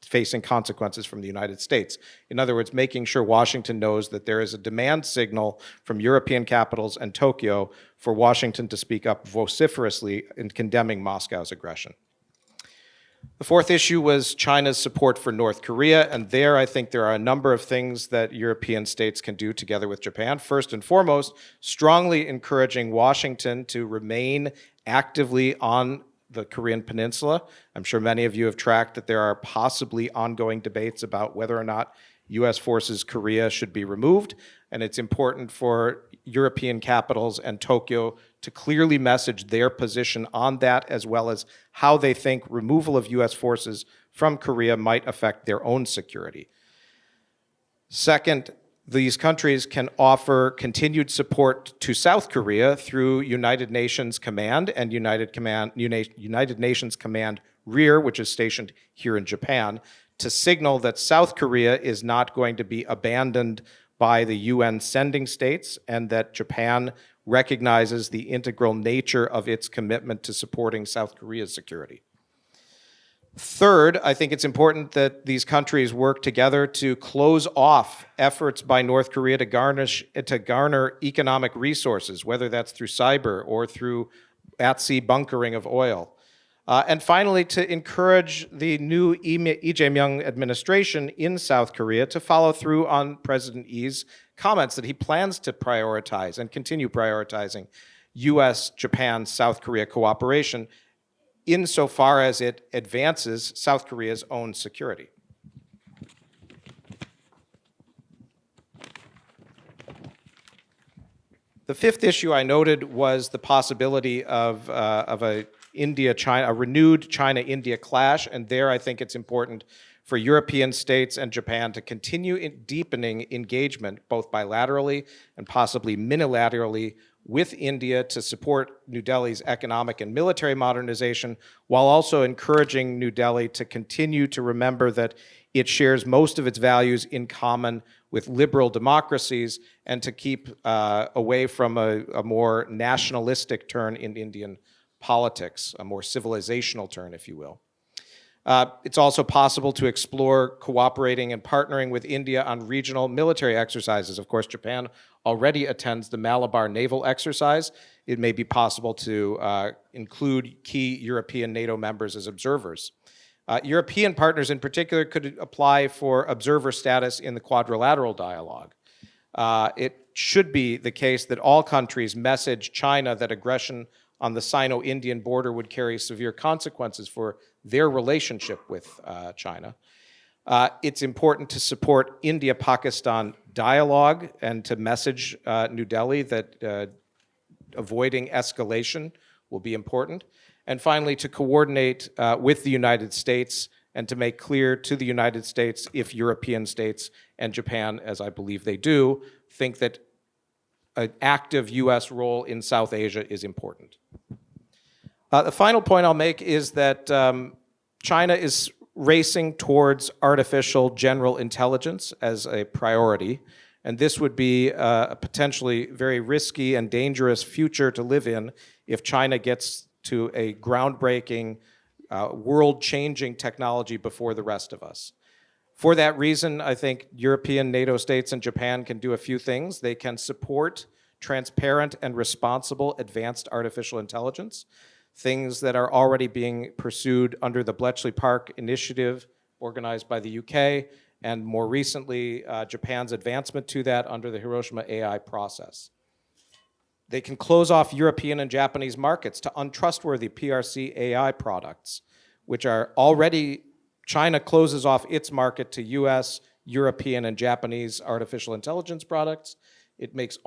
facing consequences from the United States. In other words, making sure Washington knows that there is a demand signal from European capitals and Tokyo for Washington to speak up vociferously in condemning Moscow's aggression. The fourth issue was China's support for North Korea, and there I think there are a number of things that European states can do together with Japan. First and foremost, strongly encouraging Washington to remain actively on the Korean Peninsula. I'm sure many of you have tracked that there are possibly ongoing debates about whether or not U.S. forces Korea should be removed, and it's important for European capitals and Tokyo to clearly message their position on that, as well as how they think removal of U.S. forces from Korea might affect their own security. Second, these countries can offer continued support to South Korea through United Nations Command and United Nations Command Rear, which is stationed here in Japan, to signal that South Korea is not going to be abandoned by the UN sending states, and that Japan recognizes the integral nature of its commitment to supporting South Korea's security. Third, I think it's important that these countries work together to close off efforts by North Korea to garner economic resources, whether that's through cyber or through at-sea bunkering of oil. And finally, to encourage the new Lee Jae-myung administration in South Korea to follow through on President Lee's comments that he plans to prioritize and continue prioritizing U.S., Japan, South Korea cooperation insofar as it advances South Korea's own security. The fifth issue I noted was the possibility of a renewed China-India clash, and there I think it's important for European states and Japan to continue deepening engagement, both bilaterally and possibly minilaterally, with India to support New Delhi's economic and military modernization, while also encouraging New Delhi to continue to remember that it shares most of its values in common with liberal democracies, and to keep away from a more nationalistic turn in Indian politics, a more civilizational turn, if you will. It's also possible to explore cooperating and partnering with India on regional military exercises. Of course, Japan already attends the Malabar naval exercise. It may be possible to include key European NATO members as observers. European partners in particular could apply for observer status in the quadrilateral dialogue. It should be the case that all countries message China that aggression on the Sino-Indian border would carry severe consequences for their relationship with China. It's important to support India-Pakistan dialogue and to message New Delhi that avoiding escalation will be important. And finally, to coordinate with the United States and to make clear to the United States if European states and Japan, as I believe they do, think that an active US role in South Asia is important. The final point I'll make is that China is racing towards artificial general intelligence as a priority, and this would be a potentially very risky and dangerous future to live in if China gets to a groundbreaking, world-changing technology before the rest of us. For that reason, I think European NATO states and Japan can do a few things. They can support transparent and responsible advanced artificial intelligence, things that are already being pursued under the Bletchley Park Initiative organized by the UK, and more recently, Japan's advancement to that under the Hiroshima AI process. They can close off European and Japanese markets to untrustworthy PRC AI products, which are already, China closes off its market to US, European, and Japanese artificial intelligence products. It makes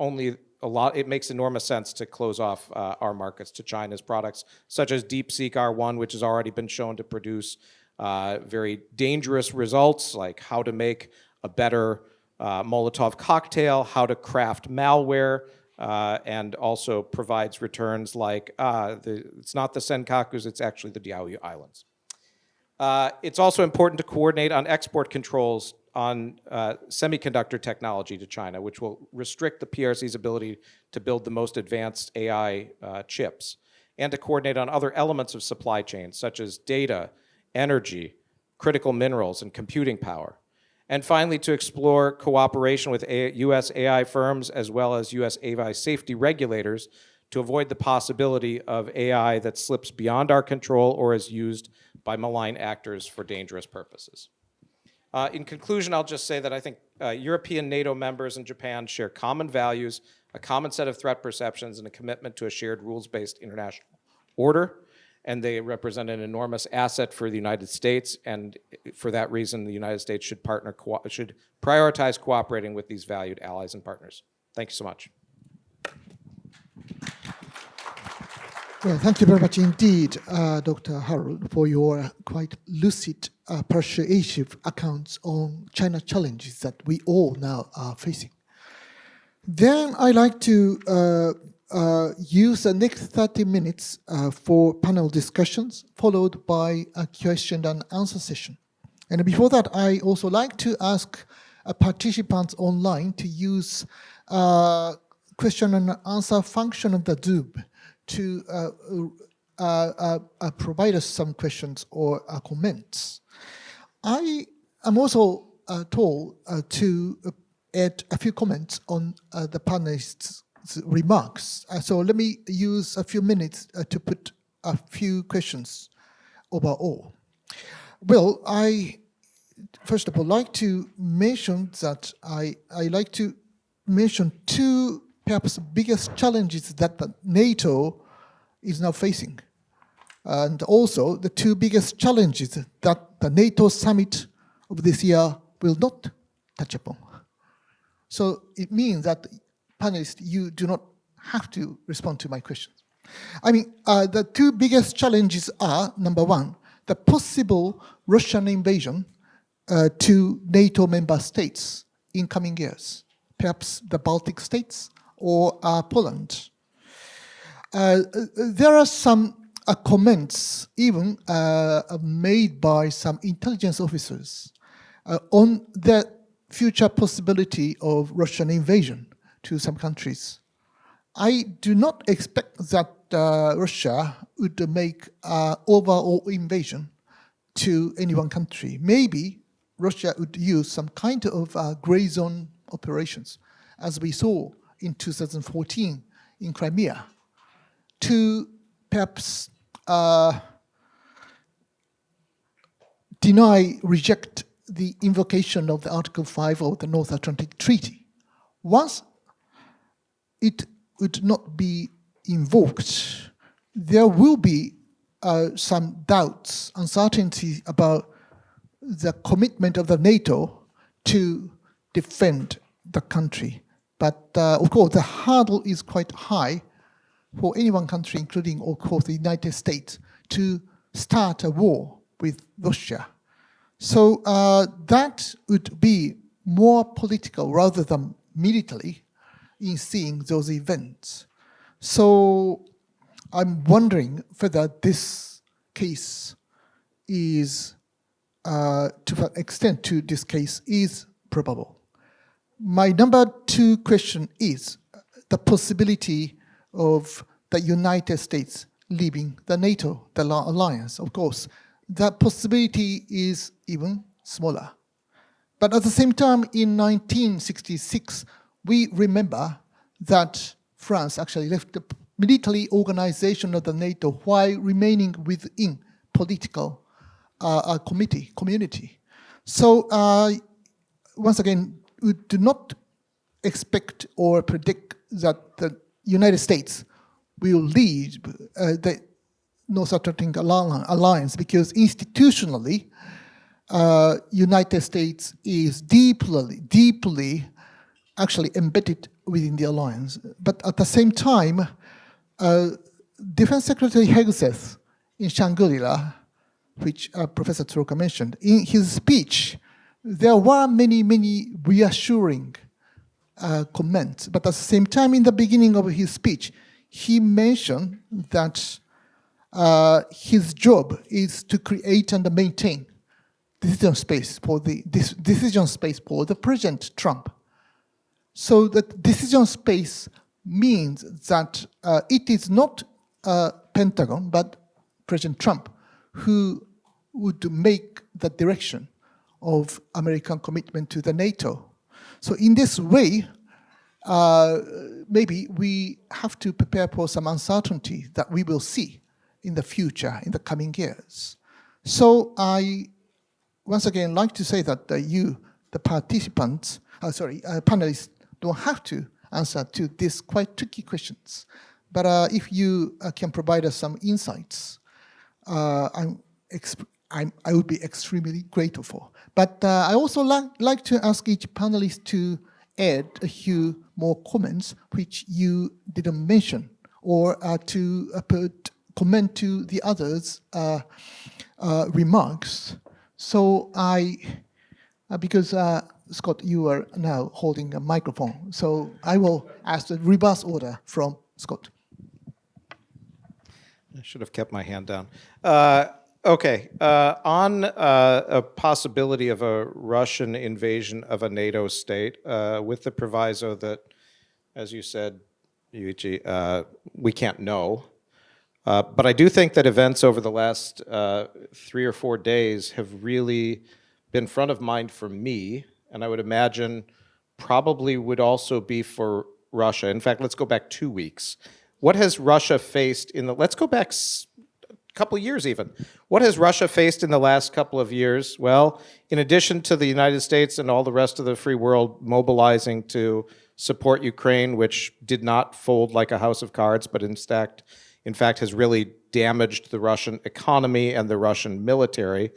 enormous sense to close off our markets to China's products, such as DeepSeek R1, which has already been shown to produce very dangerous results, like how to make a better Molotov cocktail, how to craft malware, and also provides returns like, it's not the Senkakus, it's actually the Diaoyu Islands. It's also important to coordinate on export controls on semiconductor technology to China, which will restrict the PRC's ability to build the most advanced AI chips, and to coordinate on other elements of supply chains, such as data, energy, critical minerals, and computing power. And finally, to explore cooperation with US AI firms as well as US AI safety regulators to avoid the possibility of AI that slips beyond our control or is used by malign actors for dangerous purposes. In conclusion, I'll just say that I think European NATO members and Japan share common values, a common set of threat perceptions, and a commitment to a shared rules-based international order. And they represent an enormous asset for the United States, and for that reason, the United States should prioritize cooperating with these valued allies and partners. Thank you so much. Well, thank you very much indeed, Dr. Harold, for your quite lucid, persuasive accounts on China challenges that we all now are facing. Then I'd like to use the next 30 minutes for panel discussions, followed by a question and answer session. And before that, I also like to ask participants online to use question and answer function of the Zoom to provide us some questions or comments. I am also told to add a few comments on the panelists' remarks. So let me use a few minutes to put a few questions overall. Well, I first of all like to mention that I like to mention two perhaps biggest challenges that the NATO is now facing, and also the two biggest challenges that the NATO summit of this year will not touch upon. So it means that panelists, you do not have to respond to my questions. I mean, the two biggest challenges are, number one, the possible Russian invasion to NATO member states in coming years, perhaps the Baltic states or Poland. There are some comments even made by some intelligence officers on the future possibility of Russian invasion to some countries. I do not expect that Russia would make overall invasion to any one country. Maybe Russia would use some kind of gray zone operations, as we saw in 2014 in Crimea, to perhaps reject the invocation of the Article 5 of the North Atlantic Treaty. Once it would not be invoked, there will be some doubts, uncertainty about the commitment of the NATO to defend the country. But of course, the hurdle is quite high for any one country, including, of course, the United States, to start a war with Russia. So that would be more political rather than military in seeing those events. So I'm wondering whether this case is, to an extent to this case, is probable. My number 2 question is the possibility of the United States leaving the NATO, the alliance. Of course, that possibility is even smaller. But at the same time, in 1966, we remember that France actually left the military organization of the NATO while remaining within political community. So once again, we do not expect or predict that the United States will lead the North Atlantic Alliance, because institutionally, United States is deeply actually embedded within the alliance. But at the same time, Defense Secretary Hegseth in Shangri-La, which Professor Tsuruoka mentioned, in his speech, there were many reassuring comments. But at the same time, in the beginning of his speech, he mentioned that his job is to create and maintain decision space for the President Trump. So that decision space means that it is not Pentagon, but President Trump who would make the direction of American commitment to the NATO. So in this way, maybe we have to prepare for some uncertainty that we will see in the future, in the coming years. So I, once again, like to say that you, the participants, panelists, don't have to answer to these quite tricky questions. But if you can provide us some insights, I would be extremely grateful. But I also like to ask each panelist to add a few more comments which you didn't mention, or to comment to the others' remarks. So because Scott, you are now holding a microphone, so I will ask the reverse order from Scott. I should have kept my hand down. Okay, on a possibility of a Russian invasion of a NATO state, with the proviso that, as you said, Yuichi, we can't know. But I do think that events over the last 3 or 4 days have really been front of mind for me, and I would imagine probably would also be for Russia. In fact, let's go back 2 weeks. What has Russia faced in the, let's go back a couple years even. What has Russia faced in the last couple of years? Well, in addition to the United States and all the rest of the free world mobilizing to support Ukraine, which did not fold like a house of cards, but in fact has really damaged the Russian economy and the Russian military,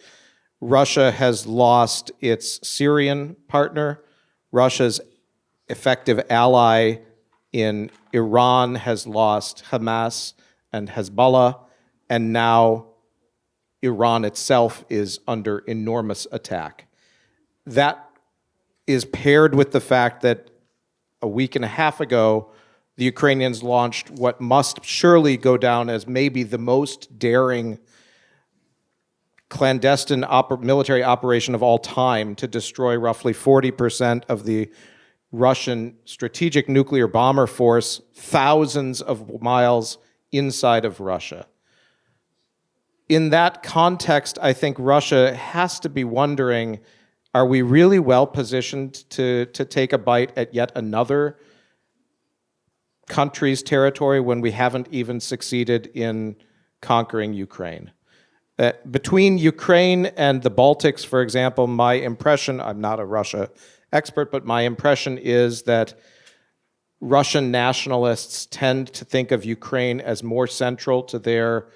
Russia has lost its Syrian partner. Russia's effective ally in Iran has lost Hamas and Hezbollah, and now Iran itself is under enormous attack. That is paired with the fact that a week and a half ago, the Ukrainians launched what must surely go down as maybe the most daring clandestine military operation of all time to destroy roughly 40% of the Russian strategic nuclear bomber force thousands of miles inside of Russia. In that context, I think Russia has to be wondering, are we really well positioned to take a bite at yet another country's territory when we haven't even succeeded in conquering Ukraine? Between Ukraine and the Baltics, for example, my impression, I'm not a Russia expert, but my impression is that Russian nationalists tend to think of Ukraine as more central to their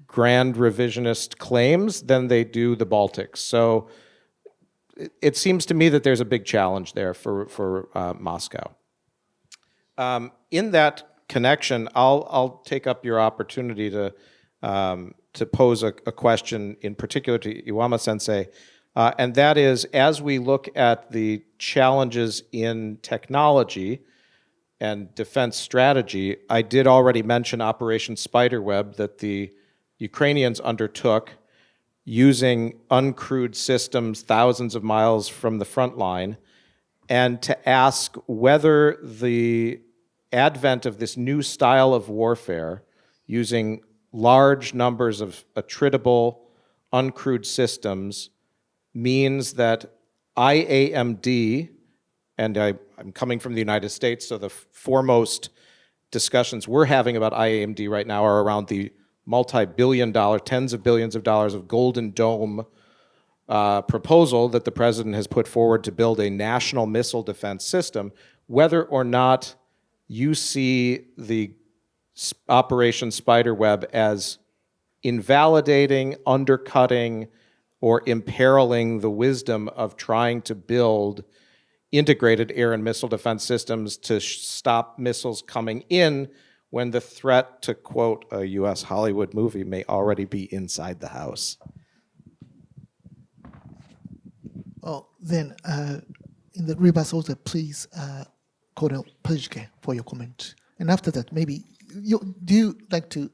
grand revisionist claims than they do the Baltics. So it seems to me that there's a big challenge there for Moscow. In that connection, I'll take up your opportunity to pose a question in particular to Iwama Sensei, and that is, as we look at the challenges in technology and defense strategy, I did already mention Operation Spiderweb that the Ukrainians undertook using uncrewed systems thousands of miles from the front line, and to ask whether the advent of this new style of warfare using large numbers of attritable uncrewed systems means that IAMD, and I'm coming from the United States, so the foremost discussions we're having about IAMD right now are around the multi-billion-dollar, tens of billions of dollars of Golden Dome proposal that the president has put forward to build a national missile defense system, whether or not you see the Operation Spiderweb as invalidating, undercutting, or imperiling the wisdom of trying to build integrated air and missile defense systems to stop missiles coming in when the threat, to quote a US Hollywood movie, may already be inside the house. Well, then, in the reverse order, please, Colonel Persicke, for your comment. And after that, maybe, do you like to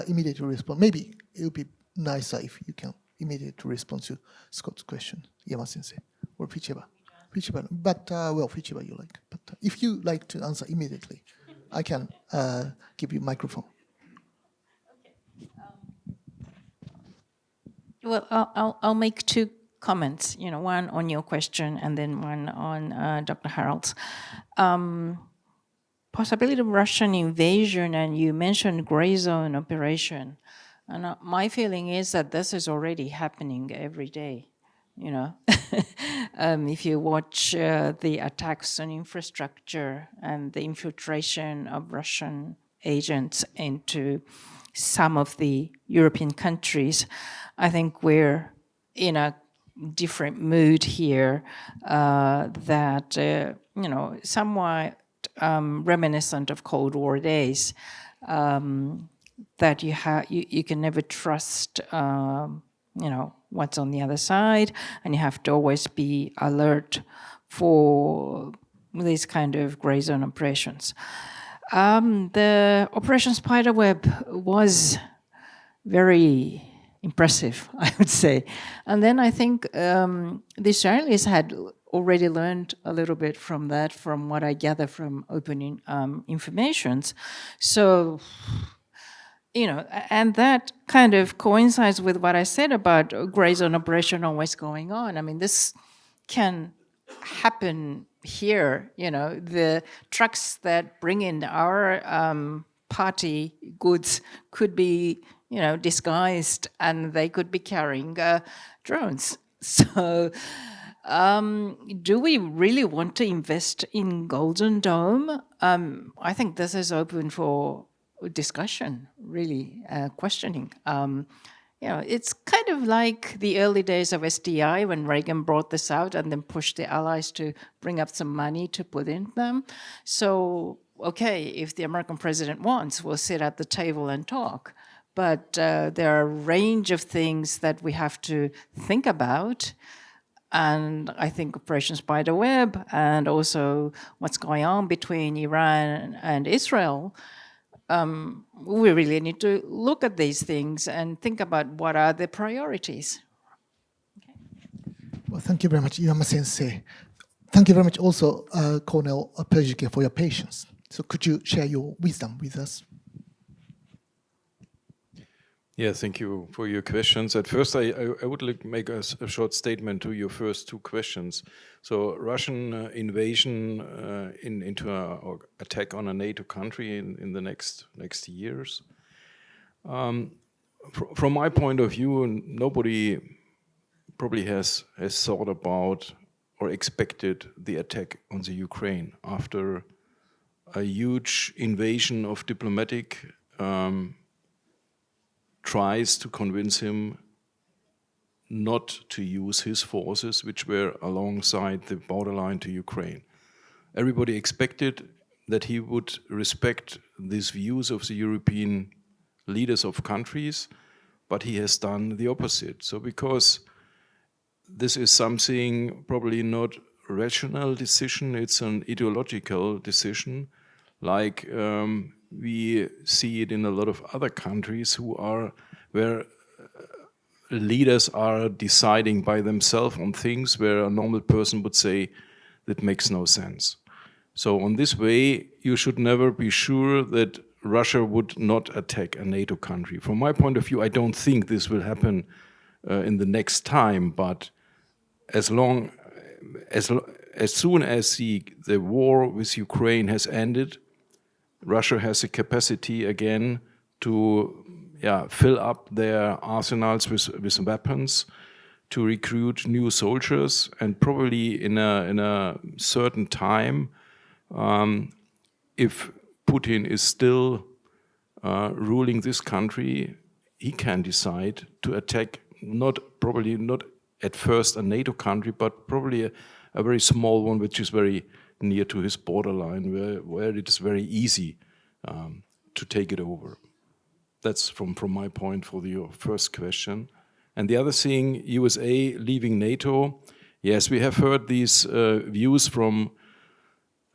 immediately respond? Maybe it would be nicer if you can immediately respond to Scott's question, Yama Sensei, or whichever. But, well, whichever you like. But if you like to answer immediately, I can give you microphone. Well, I'll make two comments, one on your question and then one on Dr. Harold's. Possibility of Russian invasion, and you mentioned gray zone operation. And my feeling is that this is already happening every day, if you watch the attacks on infrastructure and the infiltration of Russian agents into some of the European countries, I think we're in a different mood here that, somewhat reminiscent of Cold War days, that you can never trust, what's on the other side, and you have to always be alert for these kind of gray zone operations. The Operation Spiderweb was very impressive, I would say. And then I think the Israelis had already learned a little bit from that, from what I gather from opening informations. So, and that kind of coincides with what I said about gray zone operation always going on. I mean, this can happen here, the trucks that bring in our party goods could be, disguised, and they could be carrying drones. So do we really want to invest in Golden Dome? I think this is open for discussion, really, questioning. It's kind of like the early days of SDI when Reagan brought this out and then pushed the allies to bring up some money to put in them. So, okay, if the American president wants, we'll sit at the table and talk. But there are a range of things that we have to think about. And I think Operation Spiderweb and also what's going on between Iran and Israel, we really need to look at these things and think about what are the priorities. Okay. Well, thank you very much, Iwama Sensei. Thank you very much also, Colonel Persicke, for your patience. So could you share your wisdom with us? Yeah, thank you for your questions. At first, I would like to make a short statement to your first two questions. So, Russian invasion into or attack on a NATO country in the next years. from my point of view, nobody probably has thought about or expected the attack on the Ukraine after a huge invasion of diplomatic tries to convince him not to use his forces, which were alongside the borderline to Ukraine. Everybody expected that he would respect these views of the European leaders of countries, but he has done the opposite. So because this is something probably not rational decision, it's an ideological decision, like we see it in a lot of other countries where leaders are deciding by themselves on things where a normal person would say that makes no sense. So on this way, you should never be sure that Russia would not attack a NATO country. From my point of view, I don't think this will happen in the next time, but as soon as the war with Ukraine has ended, Russia has the capacity again to fill up their arsenals with weapons, to recruit new soldiers, and probably in a certain time, if Putin is still ruling this country, he can decide to attack probably not at first a NATO country, but probably a very small one, which is very near to his borderline, where it is very easy to take it over. That's from my point for your first question. And the other thing, USA leaving NATO, yes, we have heard these views from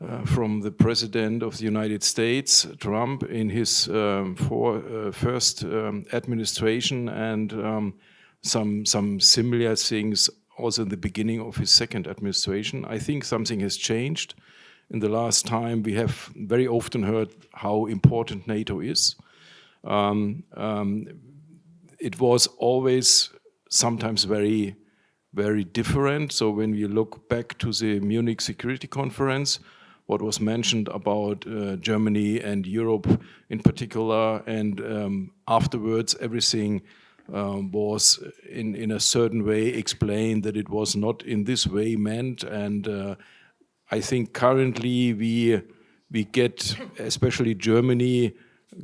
the President of the United States, Trump, in his first administration, and some similar things also in the beginning of his second administration. I think something has changed. In the last time, we have very often heard how important NATO is. It was always sometimes very, very different. So when we look back to the Munich Security Conference, what was mentioned about Germany and Europe in particular, and afterwards everything was in a certain way explained that it was not in this way meant. And I think currently we get, especially Germany,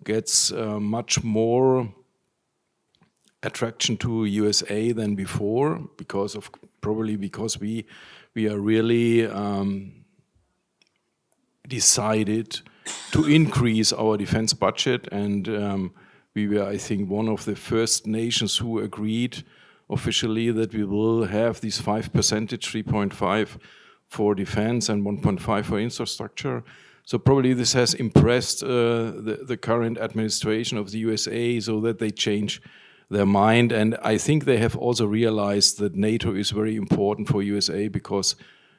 gets much more attraction to USA than before, because we are really decided to increase our defense budget, and we were, I think, one of the first nations who agreed officially that we will have these 5%, 3.5 for defense and 1.5 for infrastructure. So probably this has impressed the current administration of the USA, so that they change their mind. And I think they have also realized that NATO is very important for USA, because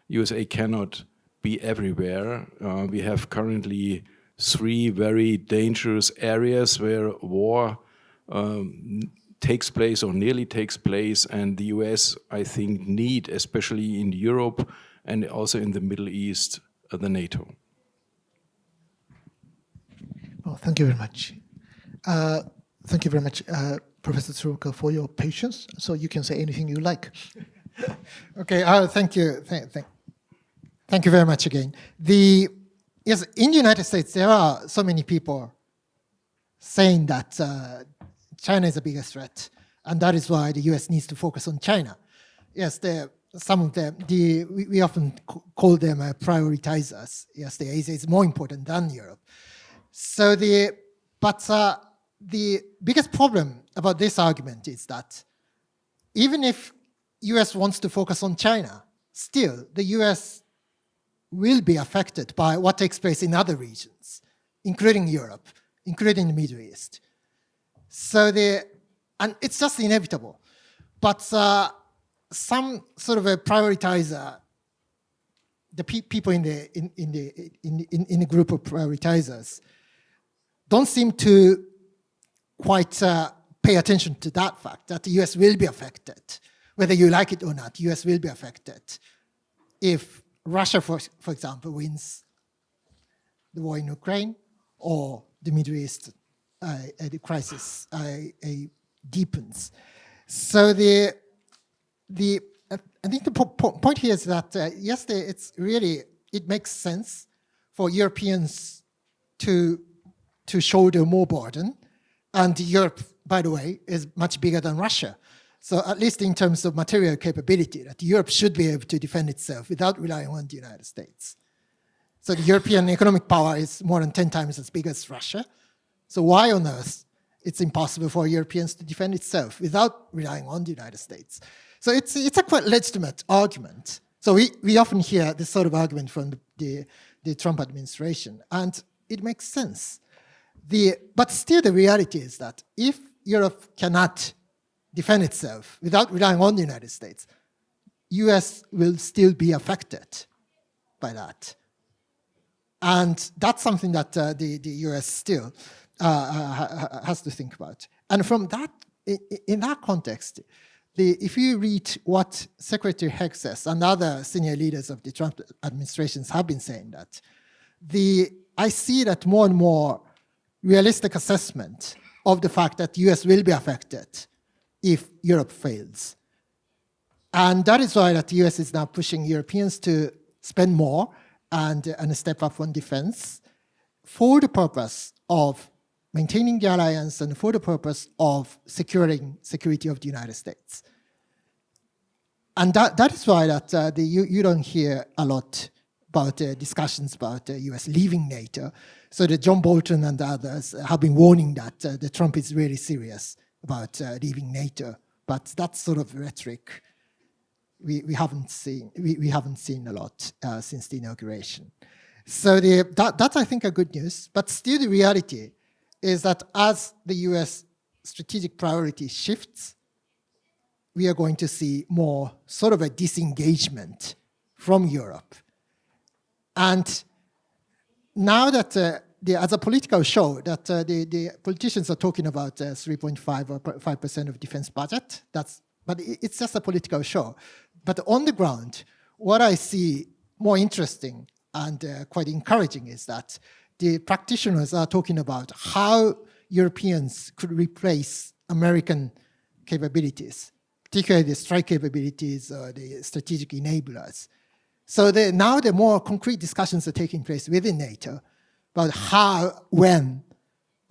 USA cannot be everywhere. We have currently 3 very dangerous areas where war takes place or nearly takes place, and the US, I think, need, especially in Europe and also in the Middle East, the NATO. Well, thank you very much. Thank you very much, Professor Tsuruoka, for your patience. So you can say anything you like. Okay, thank you. Thank you very much again. Yes, in the United States, there are so many people saying that China is the biggest threat, and that is why the US needs to focus on China. Yes, some of them, we often call them prioritizers. Yes, the Asia is more important than Europe. So but the biggest problem about this argument is that even if US wants to focus on China, still the US will be affected by what takes place in other regions, including Europe, including the Middle East. So and it's just inevitable. But some sort of a prioritizer, the people in the group of prioritizers, don't seem to quite pay attention to that fact, that the US will be affected. Whether you like it or not, the US will be affected if Russia, for example, wins the war in Ukraine, or the Middle East the crisis deepens. So I think the point here is that yes, it makes sense for Europeans to shoulder more burden, and Europe, by the way, is much bigger than Russia. So at least in terms of material capability, that Europe should be able to defend itself without relying on the United States. So the European economic power is more than 10 times as big as Russia. So why on earth it's impossible for Europeans to defend itself without relying on the United States? So it's a quite legitimate argument. So we often hear this sort of argument from the Trump administration, and it makes sense. But still the reality is that if Europe cannot defend itself without relying on the United States, US will still be affected by that. And that's something that the US still has to think about. And from that, in that context, if you read what Secretary Hegg says and other senior leaders of the Trump administrations have been saying, that I see that more and more realistic assessment of the fact that the US will be affected if Europe fails. And that is why that the US is now pushing Europeans to spend more and step up on defense for the purpose of maintaining the alliance and for the purpose of securing security of the United States. And that is why that you don't hear a lot about discussions about the US leaving NATO. So that John Bolton and others have been warning that the Trump is really serious about leaving NATO. But that sort of rhetoric we haven't seen a lot since the inauguration. So that's I think a good news. But still the reality is that as the US strategic priority shifts, we are going to see more sort of a disengagement from Europe. And now that as a political show, that the politicians are talking about 3.5 or 5% of defense budget, but it's just a political show. But on the ground, what I see more interesting and quite encouraging is that the practitioners are talking about how Europeans could replace American capabilities, particularly the strike capabilities or the strategic enablers. So now the more concrete discussions are taking place within NATO about how, when,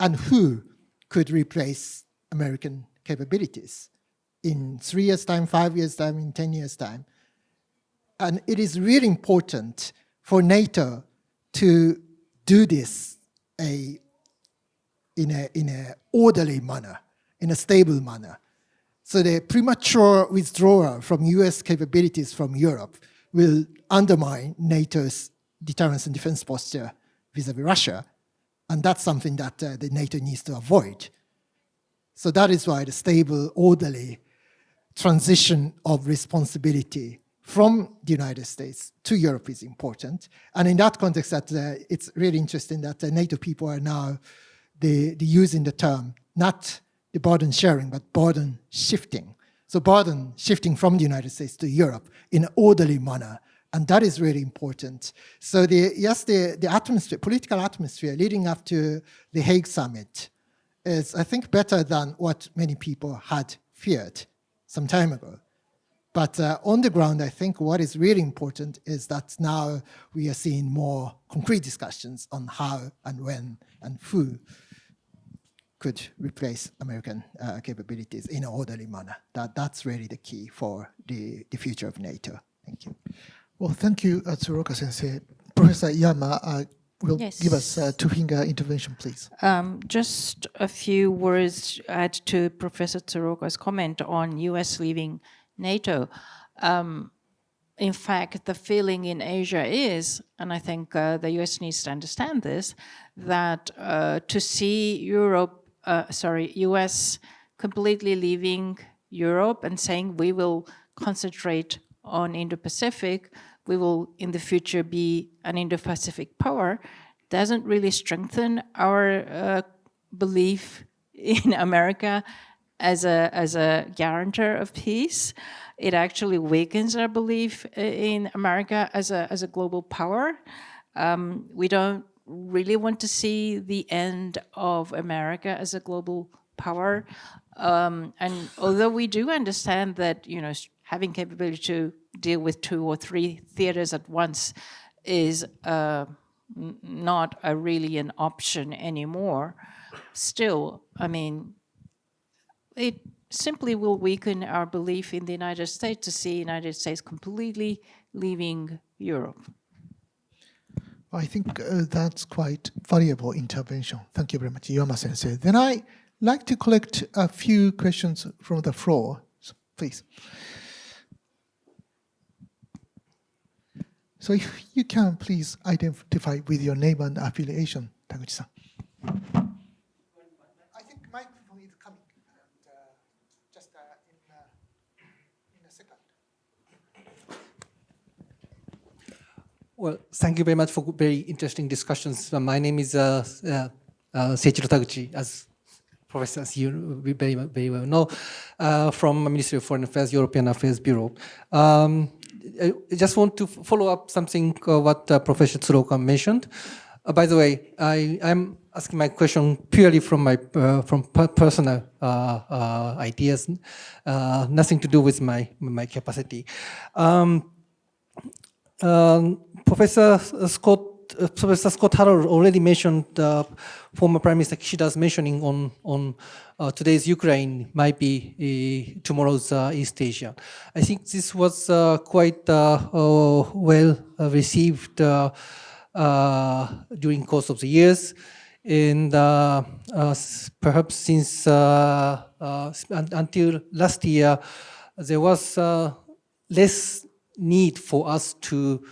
and who could replace American capabilities in 3 years' time, 5 years' time, in 10 years' time. And it is really important for NATO to do this in a orderly manner, in a stable manner. So the premature withdrawal from US capabilities from Europe will undermine NATO's deterrence and defense posture vis-a-vis Russia. And that's something that the NATO needs to avoid. So that is why the stable, orderly transition of responsibility from the United States to Europe is important. And in that context, it's really interesting that NATO people are now using the term, not the burden sharing, but burden shifting. So burden shifting from the United States to Europe in an orderly manner. And that is really important. So the atmosphere, political atmosphere leading up to the Hague Summit is, I think, better than what many people had feared some time ago. But on the ground, I think what is really important is that now we are seeing more concrete discussions on how and when and who could replace American capabilities in an orderly manner. That's really the key for the future of NATO. Thank you. Well, thank you, Tsuruoka sensei. Professor Iwama will give us a two-finger intervention, please. Just a few words to add to Professor Tsuruoka's comment on US leaving NATO. In fact, the feeling in Asia is, and I think the US needs to understand this, that to see US completely leaving Europe and saying we will concentrate on Indo-Pacific, we will in the future be an Indo-Pacific power, doesn't really strengthen our belief in America as a guarantor of peace. It actually weakens our belief in America as a global power. We don't really want to see the end of America as a global power. And although we do understand that, having capability to deal with 2 or 3 theaters at once is not really an option anymore, still, it simply will weaken our belief in the United States to see the United States completely leaving Europe. I think that's quite valuable intervention. Thank you very much, Iwama Sensei. Then I like to collect a few questions from the floor. So, please. So if you can, please identify with your name and affiliation, Taguchi-san. I think microphone is coming, and just in a second. Well, thank you very much for very interesting discussions. My name is Seichiro Taguchi, as Professor, as you very well know, from Ministry of Foreign Affairs, European Affairs Bureau. I just want to follow up something what Professor Tsuruoka mentioned. By the way, I'm asking my question purely from my personal ideas, nothing to do with my capacity. Professor Scott Harold already mentioned former Prime Minister Kishida's mentioning on today's Ukraine might be tomorrow's East Asia. I think this was quite well received during course of the years, and perhaps since until last year, there was less need for us to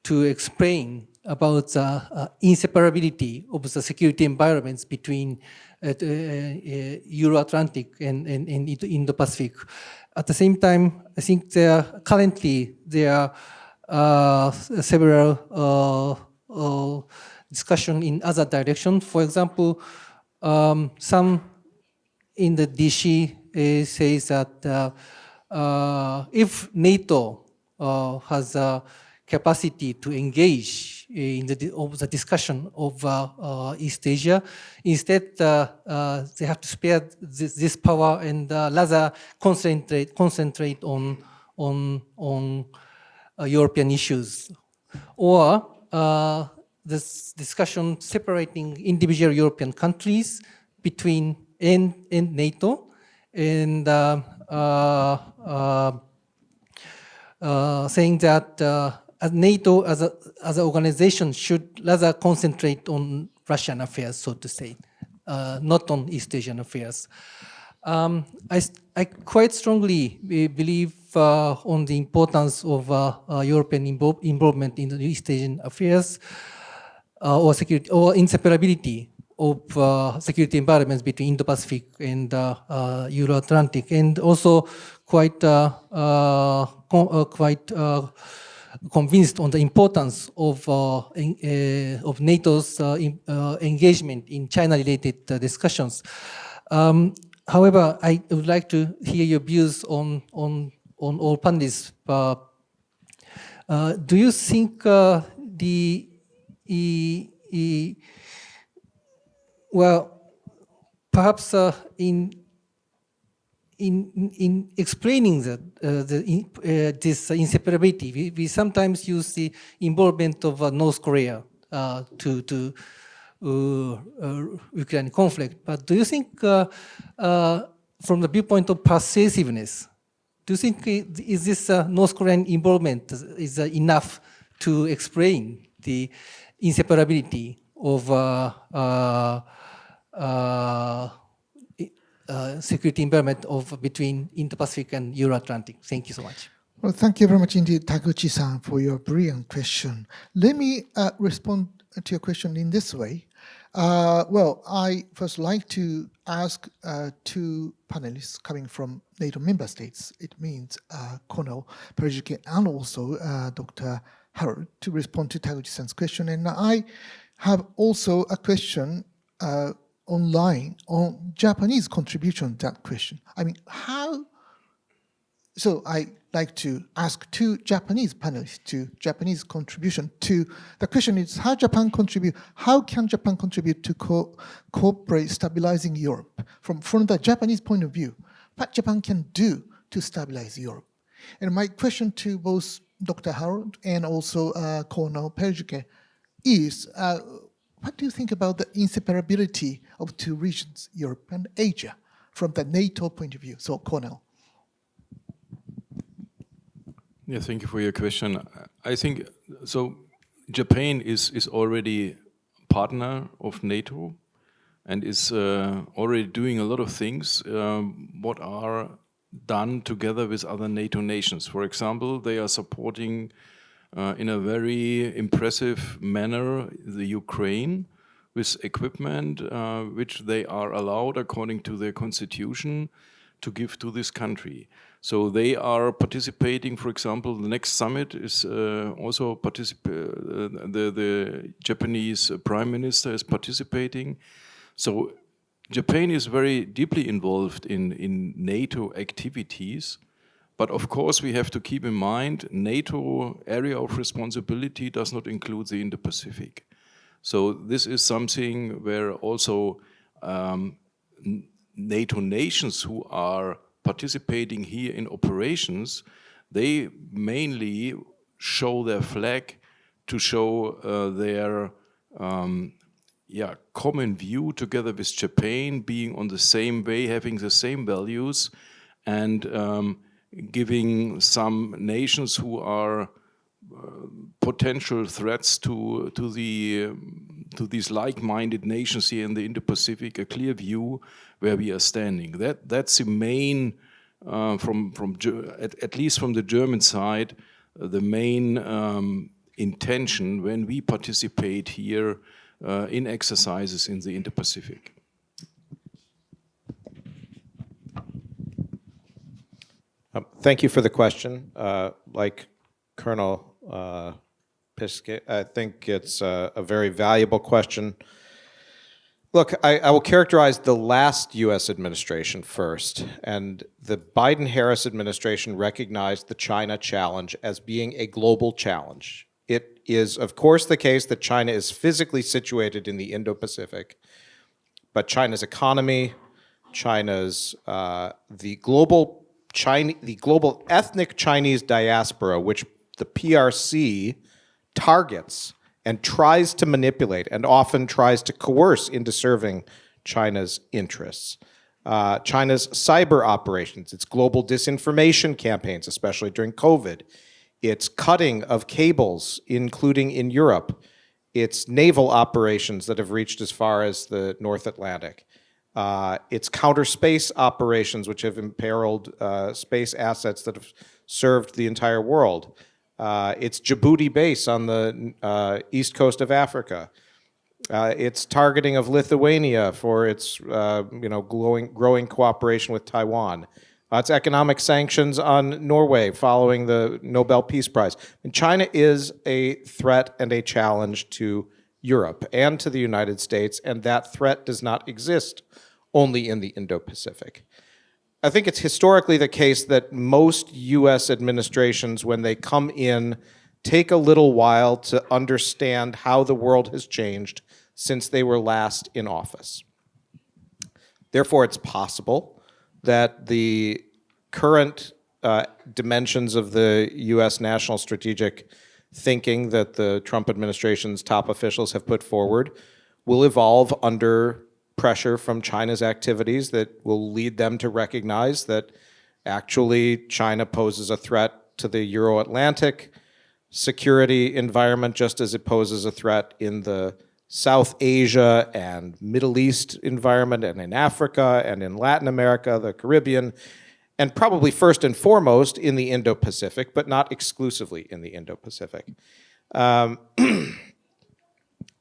explain about the inseparability of the security environments between Euro-Atlantic and Indo-Pacific. At the same time, I think currently there are several discussion in other directions. For example, some in the DC says that if NATO has a capacity to engage in the discussion of East Asia, instead they have to spare this power and rather concentrate on European issues, or this discussion separating individual European countries between and NATO, and saying that NATO as an organization should rather concentrate on Russian affairs, so to say, not on East Asian affairs. I quite strongly believe on the importance of European involvement in the East Asian affairs, or security, or inseparability of security environments between Indo-Pacific and Euro-Atlantic, and also quite convinced on the importance of NATO's engagement in China-related discussions. However, I would like to hear your views on all panelists. Do you think well, perhaps in explaining this inseparability, we sometimes use the involvement of North Korea to Ukraine conflict. But do you think, from the viewpoint of persuasiveness, do you think is this North Korean involvement is enough to explain the inseparability of security environment between Indo-Pacific and Euro-Atlantic? Thank you so much. Well, thank you very much indeed, Taguchi-san, for your brilliant question. Let me respond to your question in this way. Well, I first like to ask two panelists coming from NATO member states. It means Colonel Persicke and also Dr. Harold, to respond to Taguchi-san's question. And I have also a question online on Japanese contribution to that question. I mean, how? So I like to ask two Japanese panelists to Japanese contribution to the question is how can Japan contribute to cooperate stabilizing Europe from the Japanese point of view? What Japan can do to stabilize Europe? And my question to both Dr. Harold and also Colonel Persicke is, what do you think about the inseparability of two regions, Europe and Asia, from the NATO point of view? So, Colonel. Yeah, thank you for your question. I think, so Japan is already partner of NATO and is already doing a lot of things what are done together with other NATO nations. For example, they are supporting in a very impressive manner the Ukraine with equipment which they are allowed according to their constitution to give to this country. So they are participating, for example, the next summit is also the Japanese Prime Minister is participating. So Japan is very deeply involved in NATO activities, but of course we have to keep in mind NATO area of responsibility does not include the Indo-Pacific. So this is something where also NATO nations who are participating here in operations, they mainly show their flag to show their common view together with Japan, being on the same way, having the same values, and giving some nations who are potential threats to these like-minded nations here in the Indo-Pacific a clear view where we are standing. That's the main, at least from the German side, the main intention when we participate here in exercises in the Indo-Pacific. Thank you for the question. Like Colonel Persicke, I think it's a very valuable question. Look, I will characterize the last U.S. administration first, and the Biden-Harris administration recognized the China challenge as being a global challenge. It is, of course, the case that China is physically situated in the Indo-Pacific, but China's economy, China's the global ethnic Chinese diaspora, which the PRC targets and tries to manipulate and often tries to coerce into serving China's interests. China's cyber operations, its global disinformation campaigns, especially during COVID, its cutting of cables, including in Europe, its naval operations that have reached as far as the North Atlantic, its counter space operations, which have imperiled space assets that have served the entire world, its Djibouti base on the east coast of Africa, its targeting of Lithuania for its growing cooperation with Taiwan, its economic sanctions on Norway following the Nobel Peace Prize. And China is a threat and a challenge to Europe and to the United States, and that threat does not exist only in the Indo-Pacific. I think it's historically the case that most U.S. administrations, when they come in, take a little while to understand how the world has changed since they were last in office. Therefore, it's possible that the current dimensions of the U.S. national strategic thinking that the Trump administration's top officials have put forward will evolve under pressure from China's activities that will lead them to recognize that actually China poses a threat to the Euro-Atlantic security environment just as it poses a threat in the South Asia and Middle East environment and in Africa and in Latin America, the Caribbean, and probably first and foremost in the Indo-Pacific, but not exclusively in the Indo-Pacific.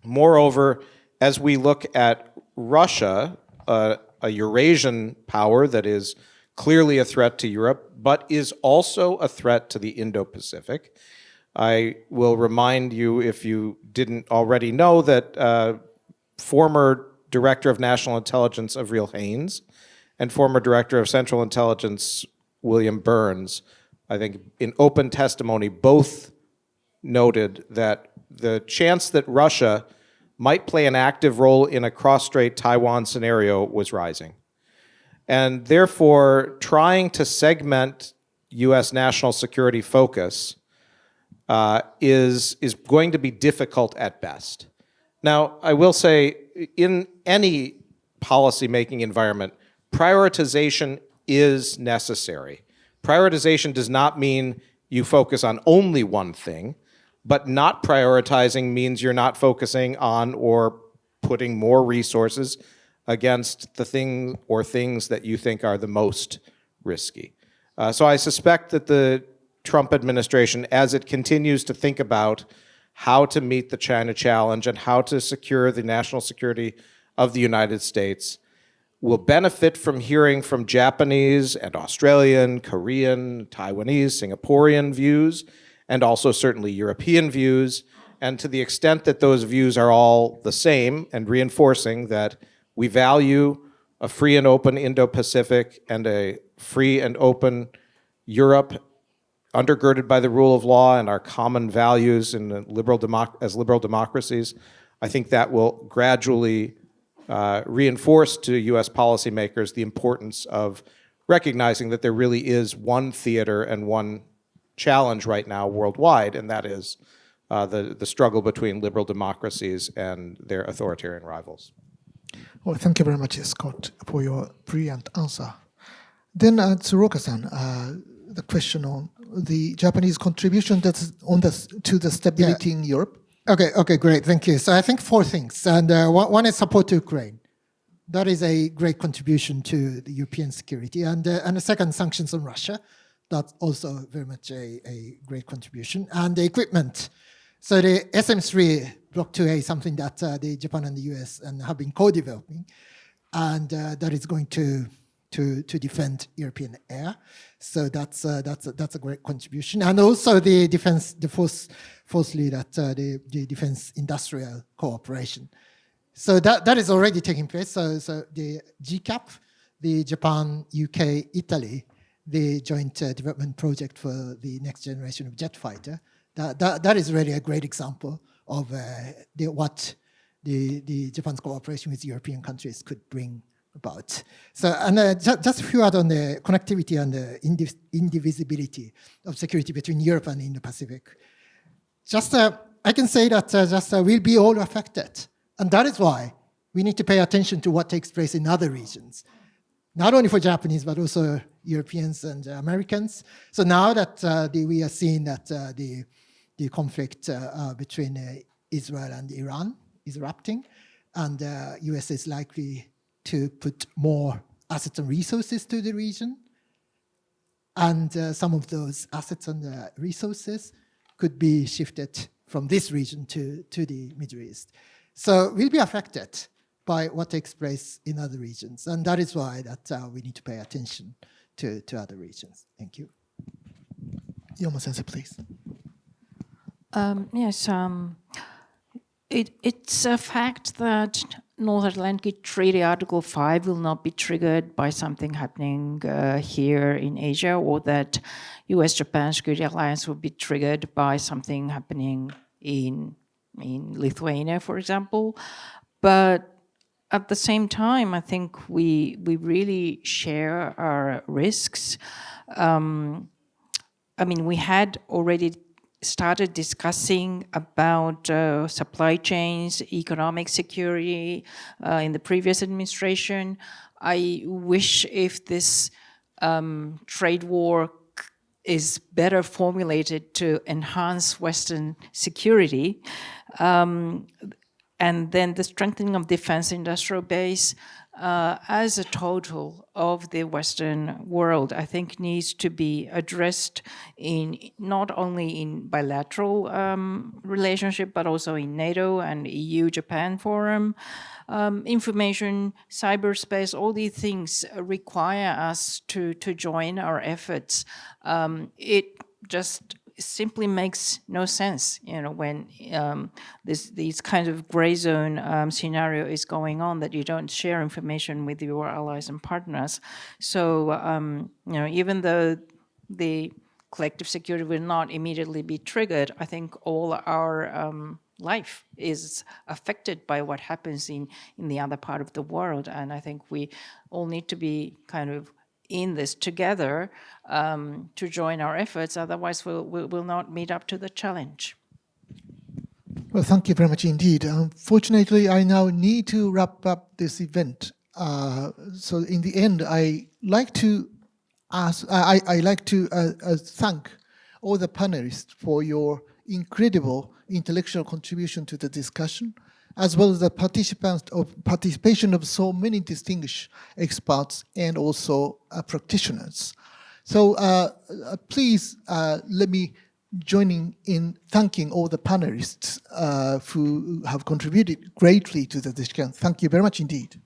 Moreover, as we look at Russia, a Eurasian power that is clearly a threat to Europe, but is also a threat to the Indo-Pacific. I will remind you, if you didn't already know, that former Director of National Intelligence Avril Haines and former Director of Central Intelligence William Burns, I think in open testimony, both noted that the chance that Russia might play an active role in a cross-strait Taiwan scenario was rising. And therefore, trying to segment US national security focus is going to be difficult at best. Now, I will say, in any policy-making environment, prioritization is necessary. Prioritization does not mean you focus on only one thing, but not prioritizing means you're not focusing on or putting more resources against the thing or things that you think are the most risky. So I suspect that the Trump administration, as it continues to think about how to meet the China challenge and how to secure the national security of the United States, will benefit from hearing from Japanese and Australian, Korean, Taiwanese, Singaporean views, and also certainly European views. And to the extent that those views are all the same and reinforcing that we value a free and open Indo-Pacific and a free and open Europe undergirded by the rule of law and our common values in liberal democracies, I think that will gradually reinforce to US policymakers the importance of recognizing that there really is one theater and one challenge right now worldwide, and that is the struggle between liberal democracies and their authoritarian rivals. Well, thank you very much, Scott, for your brilliant answer. Then, Tsuruoka-san, the question on the Japanese contribution to the stability in Europe. Okay, great, thank you. So I think four things, and one is support to Ukraine. That is a great contribution to the European security, and the second, sanctions on Russia. That's also very much a great contribution. And the equipment. So the SM-3 Block 2A is something that the Japan and the US have been co-developing, and that is going to defend European air. So that's a great contribution. And also the defense, fourthly, that the defense industrial cooperation. So that is already taking place. So the GCAP, the Japan, UK, Italy, the joint development project for the next generation of jet fighter, that is really a great example of what the Japan's cooperation with European countries could bring about. So, and just a few words on the connectivity and the indivisibility of security between Europe and Indo-Pacific. I can say that we'll be all affected. And that is why we need to pay attention to what takes place in other regions, not only for Japanese, but also Europeans and Americans. So now that we are seeing that the conflict between Israel and Iran is erupting, and US is likely to put more assets and resources to the region, and some of those assets and resources could be shifted from this region to the Middle East. So we'll be affected by what takes place in other regions, and that is why that we need to pay attention to other regions. Thank you. Iwama-sensei, please. Yes, it's a fact that North Atlantic Treaty Article 5 will not be triggered by something happening here in Asia, or that US-Japan Security Alliance will be triggered by something happening in Lithuania, for example. But at the same time, I think we really share our risks. I mean, we had already started discussing about supply chains, economic security in the previous administration. I wish if this trade war is better formulated to enhance Western security, and then the strengthening of defense industrial base as a total of the Western world, I think needs to be addressed in not only in bilateral relationship, but also in NATO and EU-Japan forum. Information, cyberspace, all these things require us to join our efforts. It just simply makes no sense, you know, when these kind of gray zone scenario is going on, that you don't share information with your allies and partners. So, you know, even though the collective security will not immediately be triggered, I think all our life is affected by what happens in the other part of the world. And I think we all need to be kind of in this together to join our efforts. Otherwise, we'll not meet up to the challenge. Well, thank you very much indeed. Unfortunately, I now need to wrap up this event. So in the end, I like to thank all the panelists for your incredible intellectual contribution to the discussion, as well as the participation of so many distinguished experts and also practitioners. So please let me join in thanking all the panelists who have contributed greatly to the discussion. Thank you very much indeed.